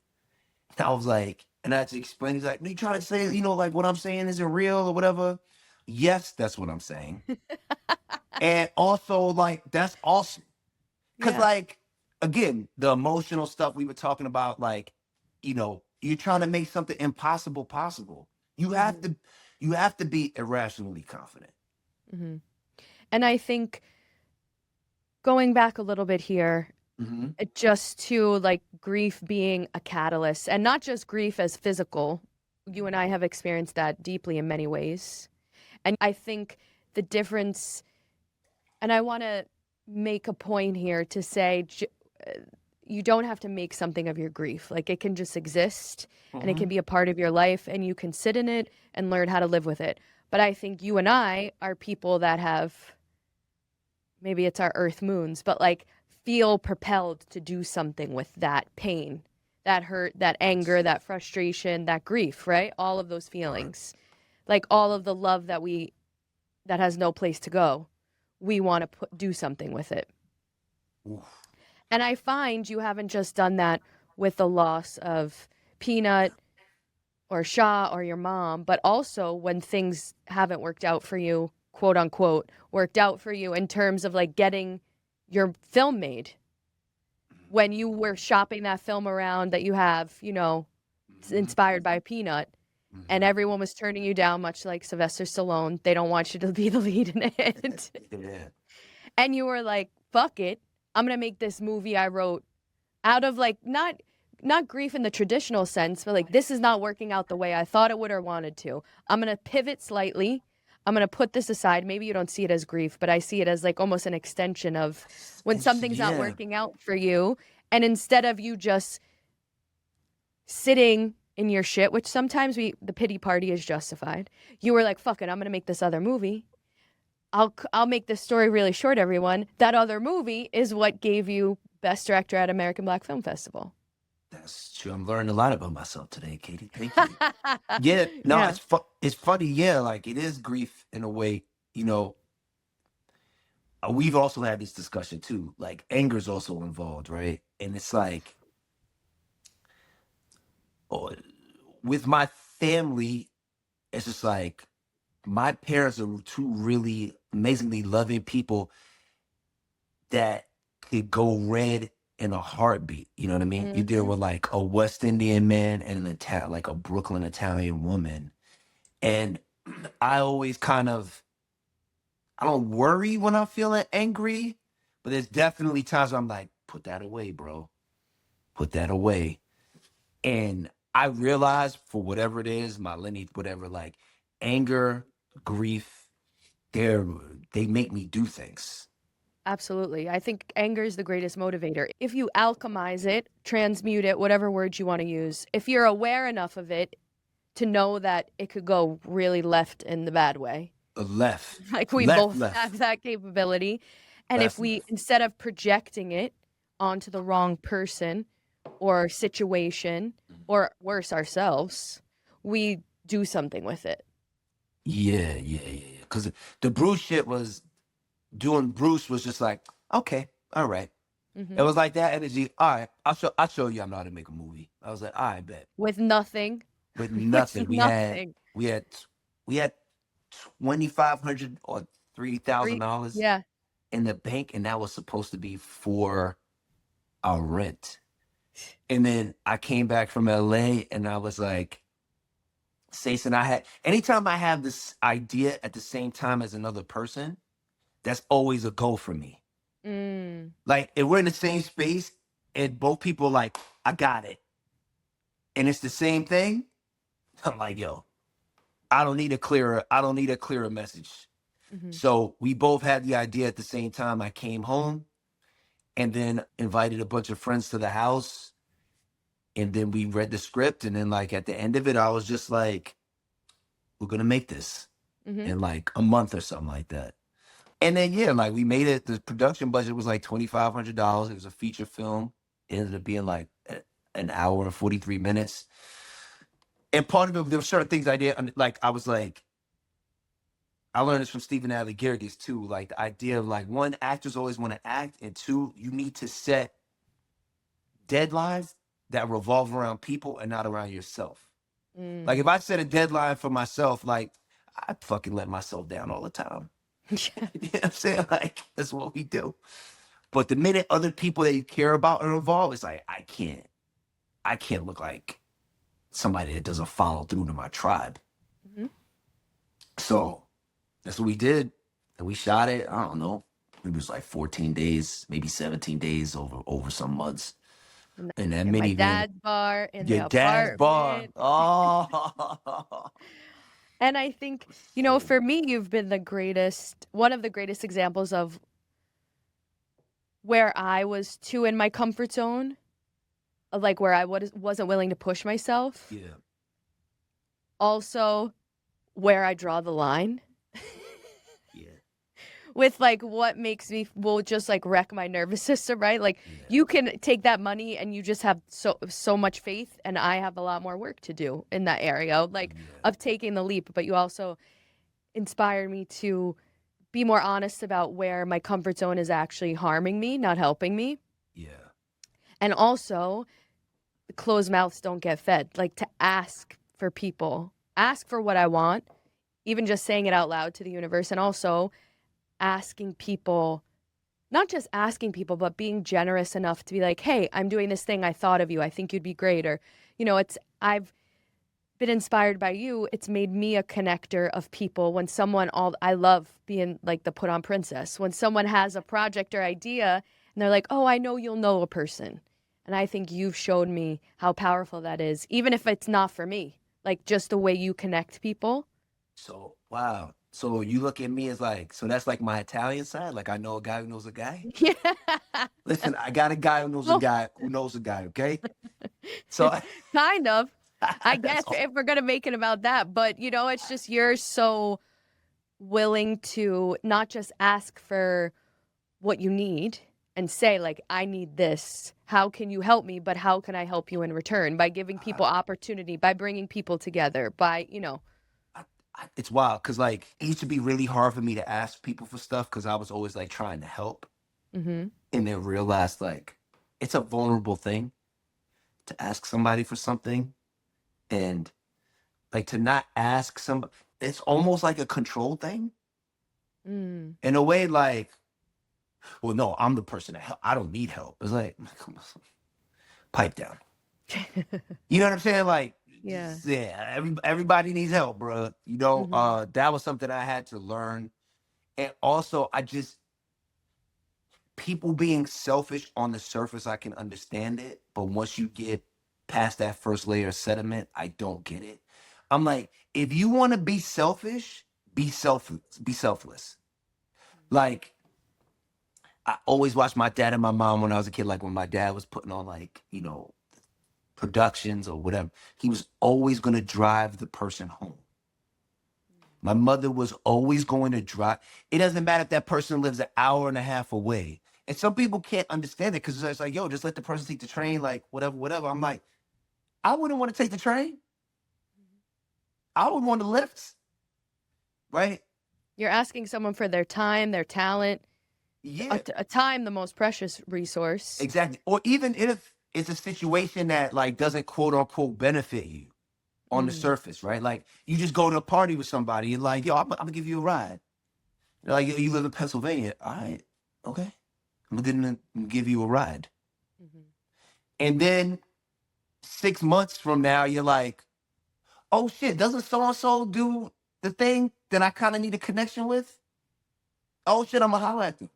And I was like, and I had to explain, he's like, you trying to say, like what I'm saying isn't real or whatever. Yes, that's what I'm saying. And also, like, that's awesome. Cause Yeah. like, again, the emotional stuff we were talking about, like, you're trying to make something impossible possible. You have Hmm. to you have to be irrationally confident. Hmm. And I think going back a little bit here, Hmm. just to like grief being a catalyst and not just grief as physical. You and I have experienced that deeply in many ways. And I think the difference, and I want to make a point here to say, uh, you don't have to make something of your grief. Like it can just exist and it can Hmm. be a part of your life and you can sit in it and learn how to live with it. But I think you and I are people that have, maybe it's our earth moons, but like feel propelled to do something with that pain, that hurt, that anger, that frustration, that grief, right? All of those Right. feelings. Like all of the love that has no place to go. we want to do something with it. Oof. And I find you haven't just done that with the loss of Peanut or Shaw or your mom, but also when things haven't worked out for you, quote unquote, worked out for you in terms of like getting your film made. When you were shopping that film around that you have, you know, inspired by Peanut, and everyone was turning you down, much like Sylvester Stallone. They don't want you to be the lead in it. Yeah. And you were like, fuck it. I'm going to make this movie I wrote out of like not grief in the traditional sense, but like this is not working out the way I thought it would or wanted to. I'm going to pivot slightly. I'm going to put this aside. Maybe you don't see it as grief, but I see it as like almost an extension of when something's not working out for you. And instead of you just sitting in your shit, which sometimes the pity party is justified, you were like, fuck it, I'm going to make this other movie. I'll make this story really short, everyone. That other movie is what gave you Best Director at American Black Film Festival. That's true. I'm learning a lot about myself today, Katie. Thank you. Yeah, no, Yeah. it's funny. Yeah, like it is grief in a way. You know, we've also had this discussion too. Like anger is also involved, right? And it's like, oh, with my family, it's just like my parents are two really amazingly loving people that could go red in a heartbeat. You know what I mean? You deal with like a West Indian man and like a Brooklyn Italian woman. And I always kind of, I don't worry when I'm feeling angry, but there's definitely times where I'm like, put that away, bro. Put that away. And I realize for whatever it is, my lineage, whatever, like anger, grief, they make me do things. Absolutely. I think anger is the greatest motivator. If you alchemize it, transmute it, whatever words you want to use, if you're aware enough of it to know that it could go really left in the bad way. Left. Like we left, both have that capability. And left, if we, instead of projecting it onto the wrong person or situation, or worse, ourselves, we do something with it. Yeah. Because the Bruce shit was, doing Bruce was just like, okay, all right. It was like that energy. All right, I'll show you I know how to make a movie. I was like, all right, bet. With nothing. With nothing. we nothing. had 2,500 or $3,000 Yeah. in the bank, and that was supposed to be for our rent. And then I came back from LA and I was like, Sason, anytime I have this idea at the same time as another person, that's always a goal for me. Like if we're in the same space and both people like, I got it. And it's the same thing, I'm like, yo, I don't need a clearer message. So we both had the idea at the same time. I came home and then invited a bunch of friends to the house. And then we read the script. And then like at the end of it, I was just like, we're going to make this in like a month or something like that. And then, yeah, like we made it. The production budget was like $2,500. It was a feature film. It ended up being like an hour and 43 minutes. And part of it, there were certain things I did. Like, I was like, I learned this from Stephen Adly Guirgis too. Like the idea of like, one, actors always want to act. And two, you need to set deadlines that revolve around people and not around yourself. Like if I set a deadline for myself, like I fucking let myself down all the time. You know what I'm saying? Like, that's what we do. But the minute other people that you care about are involved, it's like, I can't look like somebody that doesn't follow through to my tribe. So that's what we did. And we shot it, I don't know, it was like 14 days, maybe 17 days over some months. And that my dad's bar, in your the dad's bar. apartment. Oh. And I think, you know, for me, you've been one of the greatest examples of where I was too in my comfort zone, of like where I wasn't willing to push myself. Yeah. Also, where I draw the line. Yeah. With like what makes me just like wreck my nervous system, right? Like you can take that money and you just have so much faith, and I have a lot more work to do in that area, like of taking the leap. But you also inspired me to be more honest about where my comfort zone is actually harming me, not helping me. Yeah. And also, closed mouths don't get fed. Like, to ask for people, ask for what I want, even just saying it out loud to the universe. And also asking people, not just asking people, but being generous enough to be like, hey, I'm doing this thing. I thought of you. I think you'd be great. Or, I've been inspired by you. It's made me a connector of people. When someone, I love being like the put on princess. When someone has a project or idea and they're like, oh, I know you'll know a person. And I think you've showed me how powerful that is, even if it's not for me, like just the way you connect people. So, wow. So you look at me as like, so that's like my Italian side. Like I know a guy who knows a guy. Yeah. Listen, I got a guy who knows a Well, guy who knows a guy. Okay. So kind of. I that's guess all. if we're going to make it about that. But, it's just you're so willing to not just ask for what you need and say, like, I need this. How can you help me? But how can I help you in return? By giving people opportunity, by bringing people together, I, it's wild because like it used to be really hard for me to ask people for stuff because I was always like trying to help, hmm and then realized like it's a vulnerable thing to ask somebody for something, and like to not ask somebody, it's almost like a control thing mm. in a way. Like, well, no, I'm the person that help. I don't need help. It's like, come on, pipe down. You know what I'm saying? Like, Yeah. yeah, everybody needs help, bro. hmm That was something I had to learn. And also, people being selfish on the surface, I can understand it. But once you get past that first layer of sediment, I don't get it. I'm like, if you want to be selfish, be selfless. Be selfless. Like, I always watched my dad and my mom when I was a kid. Like when my dad was putting on like, productions or whatever, he was always going to drive the person home. My mother was always going to drive. It doesn't matter if that person lives an hour and a half away. And some people can't understand it because it's like, yo, just let the person take the train, like whatever, whatever. I'm like, I wouldn't want to take the train. I would want the lifts, right? You're asking someone for their time, their talent, Yeah, a time, the most precious resource. exactly. Or even if it's a situation that like doesn't quote unquote benefit you on the Mm. surface, right? Like you just go to a party with somebody, you're like, yo, I'm gonna give you a ride. They're like, yo, you live in Pennsylvania. All right, okay. I'm gonna give you a ride. hmm And then 6 months from now, you're like, oh shit, doesn't so and so do the thing that I kind of need a connection with? Oh shit, I'm gonna holler at them.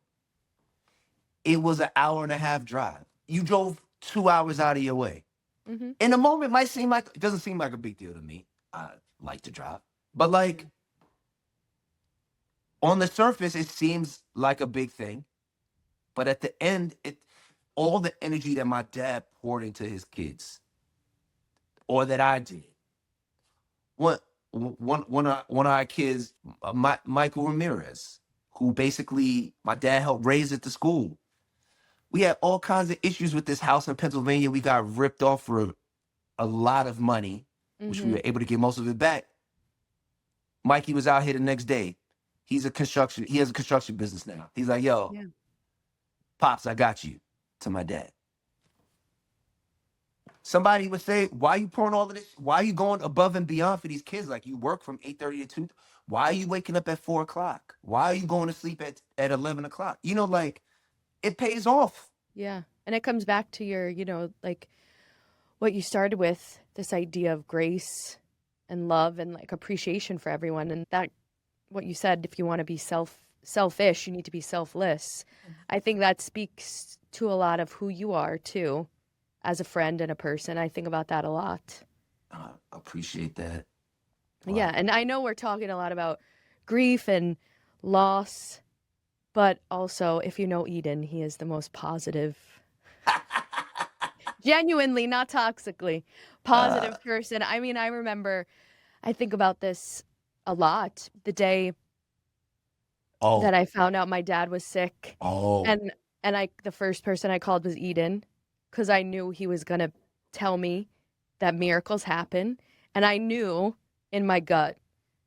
It was an hour and a half drive. You drove 2 hours out of your way. hmm In the moment, might seem like it doesn't seem like a big deal to me. I like to drive, but like on the surface, it seems like a big thing. But at the end, all the energy that my dad poured into his kids, or that I did, one one of our kids, Michael Ramirez, who basically my dad helped raise at the school. We had all kinds of issues with this house in Pennsylvania. We got ripped off for a lot of money, which we hmm were able to get most of it back. Mikey was out here the next day. He has a construction business now. He's like, yo, Yeah. Pops, I got you, to my dad. Somebody would say, why are you pouring all of this? Why are you going above and beyond for these kids? Like you work from 8:30 to 2. Why are you waking up at 4 o'clock? Why are you going to sleep at 11 o'clock? Like it pays off. Yeah. And it comes back to your, like what you started with, this idea of grace and love and like appreciation for everyone. And that, what you said, if you want to be selfish, you need to be selfless. I think that speaks to a lot of who you are too, as a friend and a person. I think about that a lot. I appreciate that. Yeah. Wow. And I know we're talking a lot about grief and loss, but also if you know Eden, he is the most positive, genuinely, not toxically, Uh, positive person. I mean, I think about this a lot. The day that oh, I found out my dad was sick, oh, and the first person I called was Eden, because I knew he was gonna tell me that miracles happen, and I knew in my gut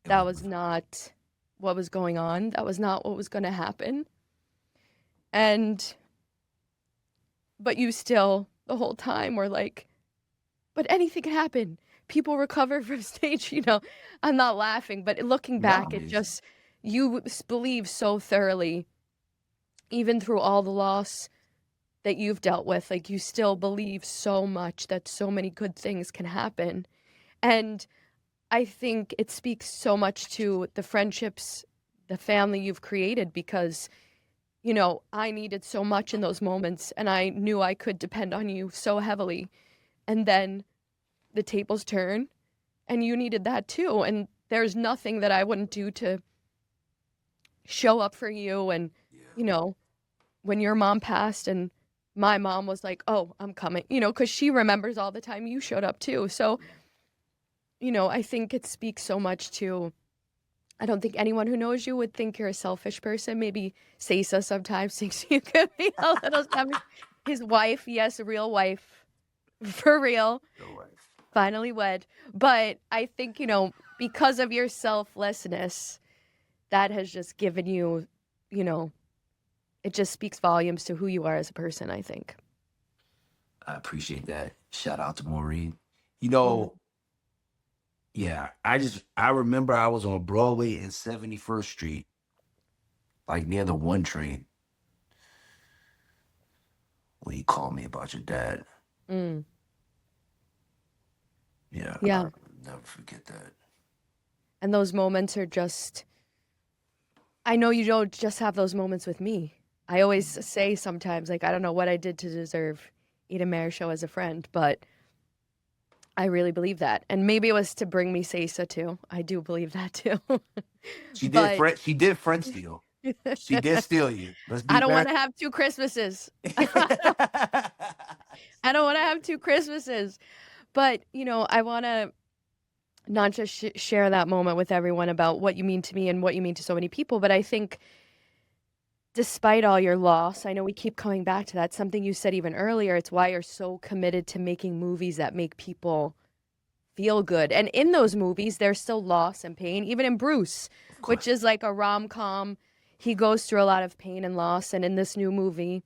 it that was was not what was going on. That was not what was going to happen. And, but you still, the whole time, were like, but anything can happen. People recover from stage, I'm not laughing, but looking back, No, it just, you believe so thoroughly, even through all the loss that you've dealt with, like you still believe so much that so many good things can happen. And I think it speaks so much to the friendships, the family you've created, because, I needed so much in those moments and I knew I could depend on you so heavily. And then the tables turn and you needed that too. And there's nothing that I wouldn't do to show up for you. And, when your mom passed and my mom was like, oh, I'm coming, because she remembers all the time you showed up too. So, I think it speaks so much to, I don't think anyone who knows you would think you're a selfish person. Maybe Sasa sometimes thinks you could be a little selfish. His wife, yes, a real wife, for real, no wife. finally wed. But I think, because of your selflessness, that has just given you, it just speaks volumes to who you are as a person, I think. I appreciate that. Shout out to Maureen. Mm. Yeah, I remember I was on Broadway and 71st Street, like near the one train, when you called me about your dad. Mm. Yeah, Yeah. I'll never forget that. And those moments are just, I know you don't just have those moments with me. I always say sometimes, like, I don't know what I did to deserve Eden Marryshow as a friend, but I really believe that. And maybe it was to bring me Sasa too. I do believe that too. But She did friend steal. She did steal you. Let's I be don't very. want to have two Christmases. I don't want to have two Christmases. But, I want to not just share that moment with everyone about what you mean to me and what you mean to so many people, but I think despite all your loss, I know we keep coming back to that, something you said even earlier, it's why you're so committed to making movies that make people feel good. And in those movies, there's still loss and pain, even in Bruce, Of which course. is like a rom-com. He goes through a lot of pain and loss. And in this new movie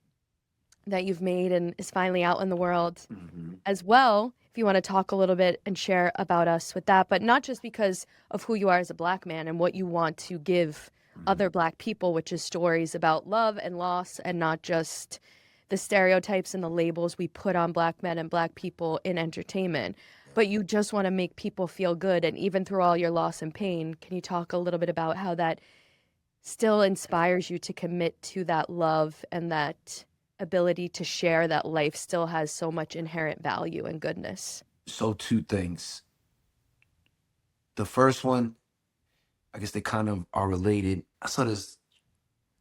that you've made and is finally out in the world Hmm. as well, if you want to talk a little bit and share about us with that, but not just because of who you are as a Black man and what you want to give other Black people, which is stories about love and loss and not just the stereotypes and the labels we put on Black men and Black people in entertainment. But you just want to make people feel good. And even through all your loss and pain, can you talk a little bit about how that still inspires you to commit to that love and that ability to share that life still has so much inherent value and goodness? So two things. The first one, I guess they kind of are related. I saw this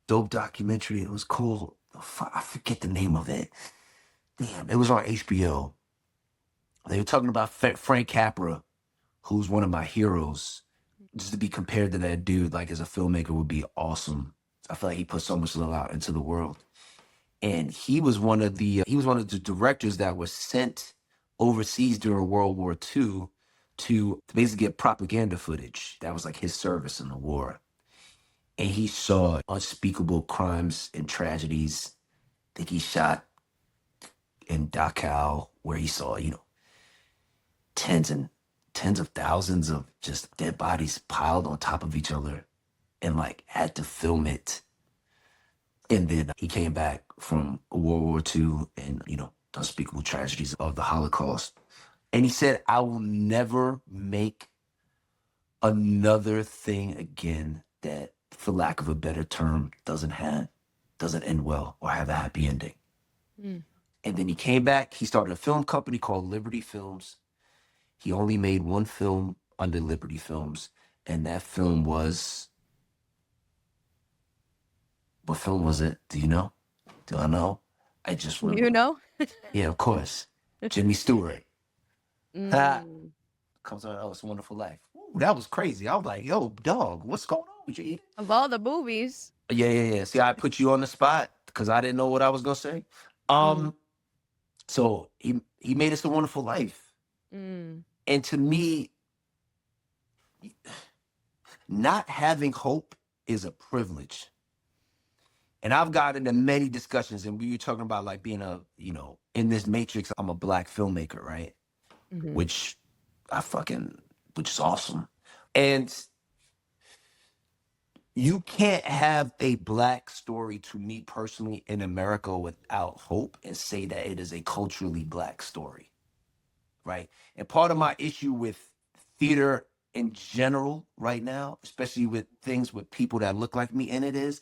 dope documentary. It was cool. I forget the name of it. Damn, it was on HBO. They were talking about Frank Capra, who's one of my heroes. Just to be compared to that dude, like as a filmmaker, would be awesome. I feel like he put so much love out into the world. And he was one of the directors that was sent overseas during World War II to basically get propaganda footage. That was like his service in the war. And he saw unspeakable crimes and tragedies. I think he shot in Dachau, where he saw, tens and tens of thousands of just dead bodies piled on top of each other, and like had to film it. And then he came back from World War II and, the unspeakable tragedies of the Holocaust. And he said, I will never make another thing again that, for lack of a better term, doesn't end well or have a happy ending. Mm. And then he came back. He started a film company called Liberty Films. He only made one film under Liberty Films, and that film was, what film was it? Do you know? Do I know? I just You remember. know? Yeah, of course. Jimmy Stewart. Ha! Mm. Comes on, oh, It's a Wonderful Life. Ooh, that was crazy. I was like, yo, dog, what's going on with you? Of all the movies. Yeah. See, I put you on the spot because I didn't know what I was gonna say. Mm. So he made us a wonderful life. Mm. And to me, not having hope is a privilege. And I've got into many discussions, and we were talking about like being in this matrix, I'm a Black filmmaker, right? Mm-hmm. Which which is awesome. And you can't have a Black story, to me personally, in America without hope and say that it is a culturally Black story, right? And part of my issue with theater in general right now, especially with things with people that look like me in it, is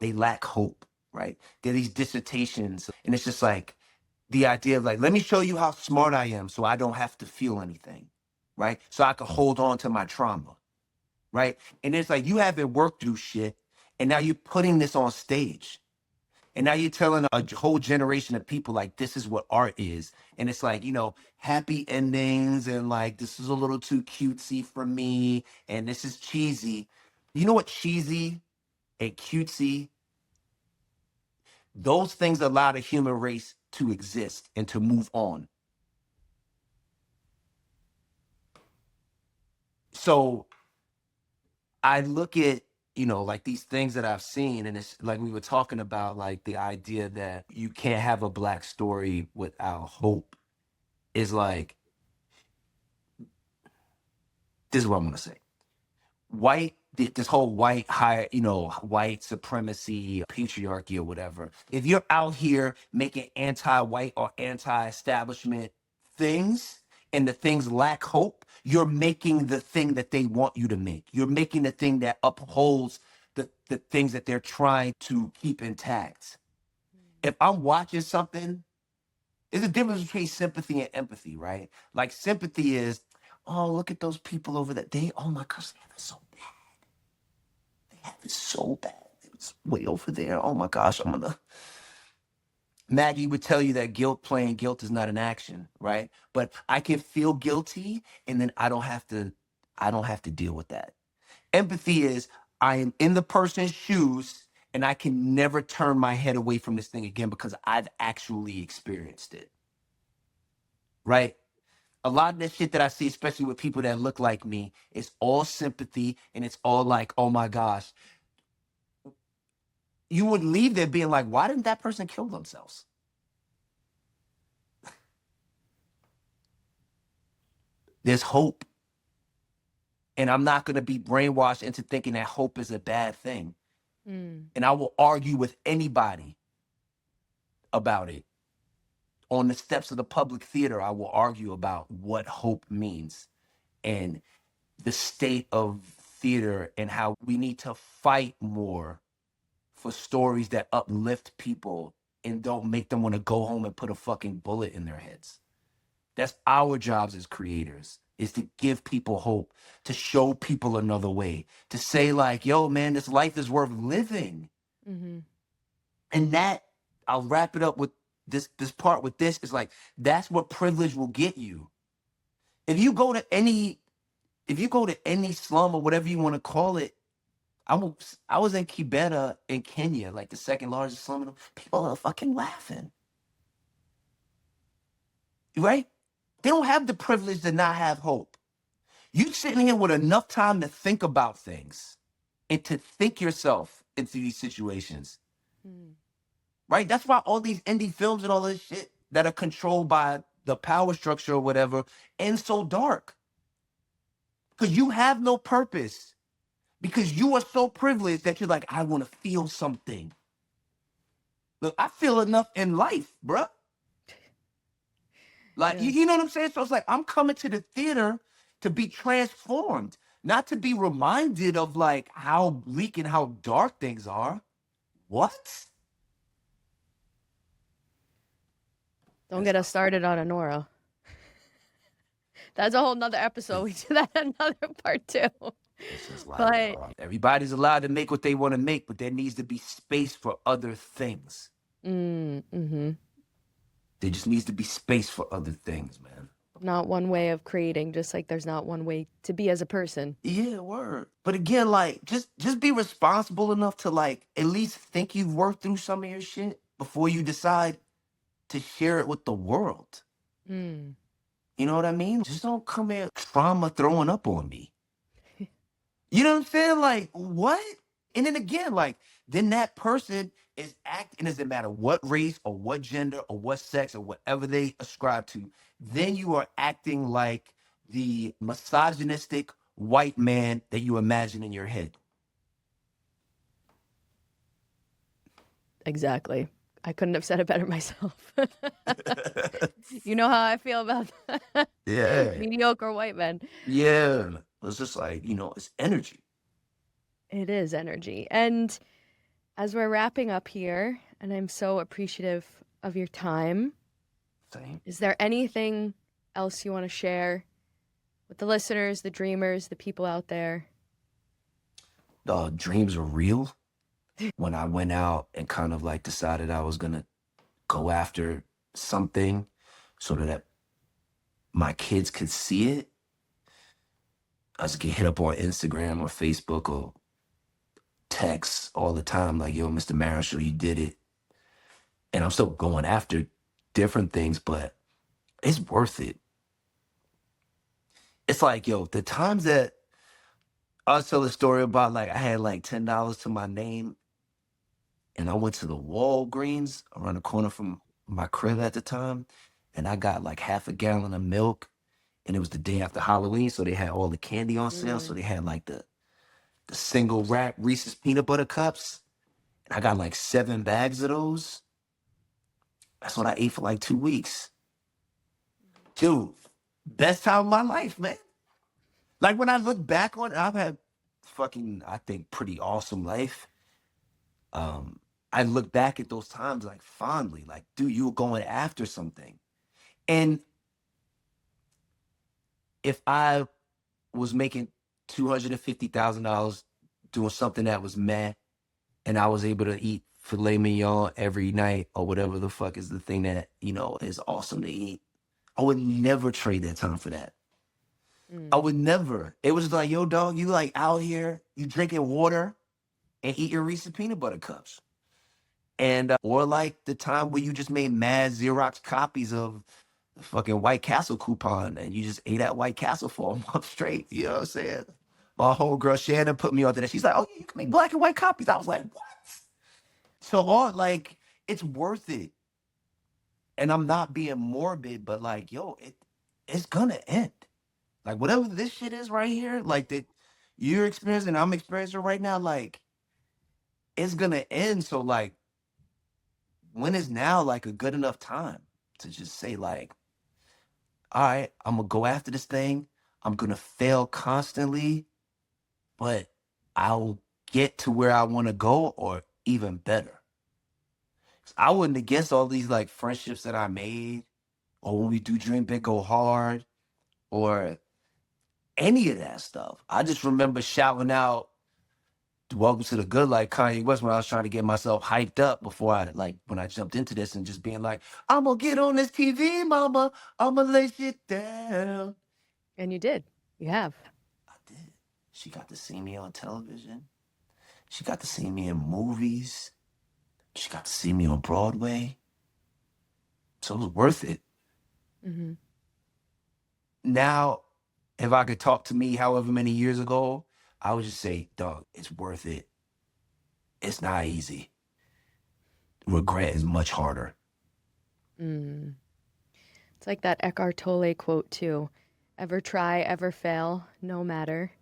they lack hope, right? They're these dissertations, and it's just like the idea of like, let me show you how smart I am so I don't have to feel anything, right? So I can hold on to my trauma, right? And it's like you haven't worked through shit, and now you're putting this on stage. And now you're telling a whole generation of people like this is what art is. And it's like, happy endings and like this is a little too cutesy for me and this is cheesy. You know what cheesy and cutesy, those things allow the human race to exist and to move on. So I look at, like these things that I've seen, and it's like we were talking about, like the idea that you can't have a Black story without hope is like, this is what I'm gonna say. This whole white supremacy, patriarchy or whatever. If you're out here making anti-white or anti-establishment things and the things lack hope, you're making the thing that they want you to make. You're making the thing that upholds the things that they're trying to keep intact. If I'm watching something, there's a difference between sympathy and empathy, right? Like sympathy is, oh, look at those people over there. Oh my gosh, they have it so bad. They have it so bad. It's way over there. Oh my gosh, Maggie would tell you that playing guilt is not an action, right? But I can feel guilty and then I don't have to deal with that. Empathy is I am in the person's shoes and I can never turn my head away from this thing again because I've actually experienced it. Right? A lot of that shit that I see, especially with people that look like me, is all sympathy and it's all like, oh my gosh. You would leave there being like, why didn't that person kill themselves? There's hope. And I'm not going to be brainwashed into thinking that hope is a bad thing. And I will argue with anybody about it. On the steps of the public theater, I will argue about what hope means and the state of theater and how we need to fight more for stories that uplift people and don't make them want to go home and put a fucking bullet in their heads. That's our jobs as creators, is to give people hope, to show people another way, to say like, yo, man, this life is worth living. Mm-hmm. And that, I'll wrap it up with this part with this, is like, that's what privilege will get you. If you go to any slum or whatever you want to call it, I was in Kibera in Kenya, like the second largest slum. People are fucking laughing. Right? They don't have the privilege to not have hope. You sitting here with enough time to think about things and to think yourself into these situations. Right? That's why all these indie films and all this shit that are controlled by the power structure or whatever end so dark. Because you have no purpose. Because you are so privileged that you're like, I want to feel something. Look, I feel enough in life, bruh. Like, yeah. You know what I'm saying? So it's like, I'm coming to the theater to be transformed, not to be reminded of like how bleak and how dark things are. What? Don't get us started on Honora. That's a whole nother episode. We do that another part too. It's just like, everybody's allowed to make what they want to make, but there needs to be space for other things. Mm-hmm. There just needs to be space for other things, man. Not one way of creating, just like there's not one way to be as a person. Yeah, word. But again, like, just be responsible enough to like at least think you've worked through some of your shit before you decide to share it with the world. You know what I mean? Just don't come here trauma throwing up on me. You know what I'm saying? Like, what? And then again, like, then that person is acting, it doesn't matter what race or what gender or what sex or whatever they ascribe to, then you are acting like the misogynistic white man that you imagine in your head. Exactly. I couldn't have said it better myself. You know how I feel about that. Yeah. Mediocre white men. Yeah. It's just like, it's energy. It is energy. And as we're wrapping up here, and I'm so appreciative of your time, Same. is there anything else you want to share with the listeners, the dreamers, the people out there? The dreams are real. When I went out and kind of like decided I was going to go after something so that my kids could see it, I just get hit up on Instagram or Facebook or text all the time like, yo, Mr. Marryshow, you did it. And I'm still going after different things, but it's worth it. It's like, yo, the times that I'll tell a story about, like, I had like $10 to my name and I went to the Walgreens around the corner from my crib at the time, and I got like half a gallon of milk, and it was the day after Halloween, so they had all the candy on sale. So they had like the single wrap Reese's peanut butter cups, and I got like 7 bags of those. That's what I ate for like 2 weeks. Dude, best time of my life, man. Like, when I look back on it, I've had fucking, I think, pretty awesome life. I look back at those times like fondly, like, dude, you were going after something. And if I was making $250,000 doing something that was meh, and I was able to eat filet mignon every night or whatever the fuck is the thing that, is awesome to eat, I would never trade that time for that. I would never. It was like, yo, dog, you like out here, you drinking water and eat your Reese's peanut butter cups. And, or like the time where you just made mad Xerox copies of the fucking White Castle coupon and you just ate at White Castle for a month straight. You know what I'm saying? My homegirl Shannon put me onto that. She's like, oh, yeah, you can make black and white copies. I was like, what? So, like, it's worth it. And I'm not being morbid, but like, yo, it's gonna end. Like, whatever this shit is right here, like that you're experiencing, I'm experiencing right now, like, it's gonna end. So, like, when is now like a good enough time to just say, like, all right, I'm gonna go after this thing. I'm gonna fail constantly, but I'll get to where I want to go or even better. I wouldn't have guessed all these like friendships that I made, or when we do Dream Big Go Hard, or any of that stuff. I just remember shouting out Welcome to the Good like Kanye West when I was trying to get myself hyped up before when I jumped into this, and just being like, I'm gonna get on this TV, mama. I'm gonna lay shit down. And you did. You have. I did. She got to see me on television. She got to see me in movies. She got to see me on Broadway. So it was worth it. Mm-hmm. Now, if I could talk to me however many years ago, I would just say, dog, it's worth it. It's not easy. Regret is much harder. It's like that Eckhart Tolle quote too. Ever try, ever fail, no matter.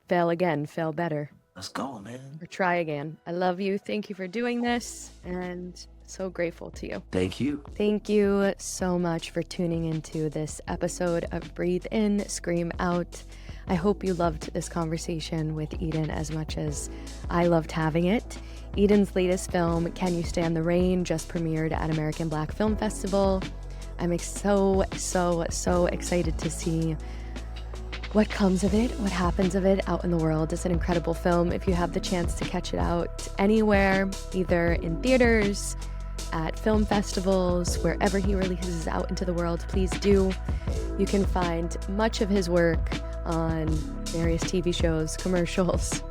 Fail again, fail better. Let's go, man. Or try again. I love you. Thank you for doing this, and so grateful to you. Thank you. Thank you so much for tuning into this episode of Breathe In, Scream Out. I hope you loved this conversation with Eden as much as I loved having it. Eden's latest film, Can You Stand the Rain, just premiered at American Black Film Festival. I'm so excited to see what comes of it, what happens of it out in the world. It's an incredible film. If you have the chance to catch it out anywhere, either in theaters, at film festivals, wherever he releases out into the world, please do. You can find much of his work on various TV shows, commercials.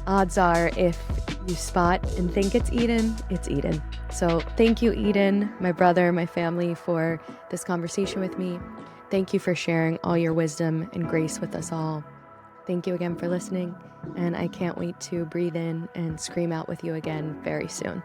Odds are, if you spot and think it's Eden, it's Eden. So thank you, Eden, my brother, my family, for this conversation with me. Thank you for sharing all your wisdom and grace with us all. Thank you again for listening, and I can't wait to breathe in and scream out with you again very soon.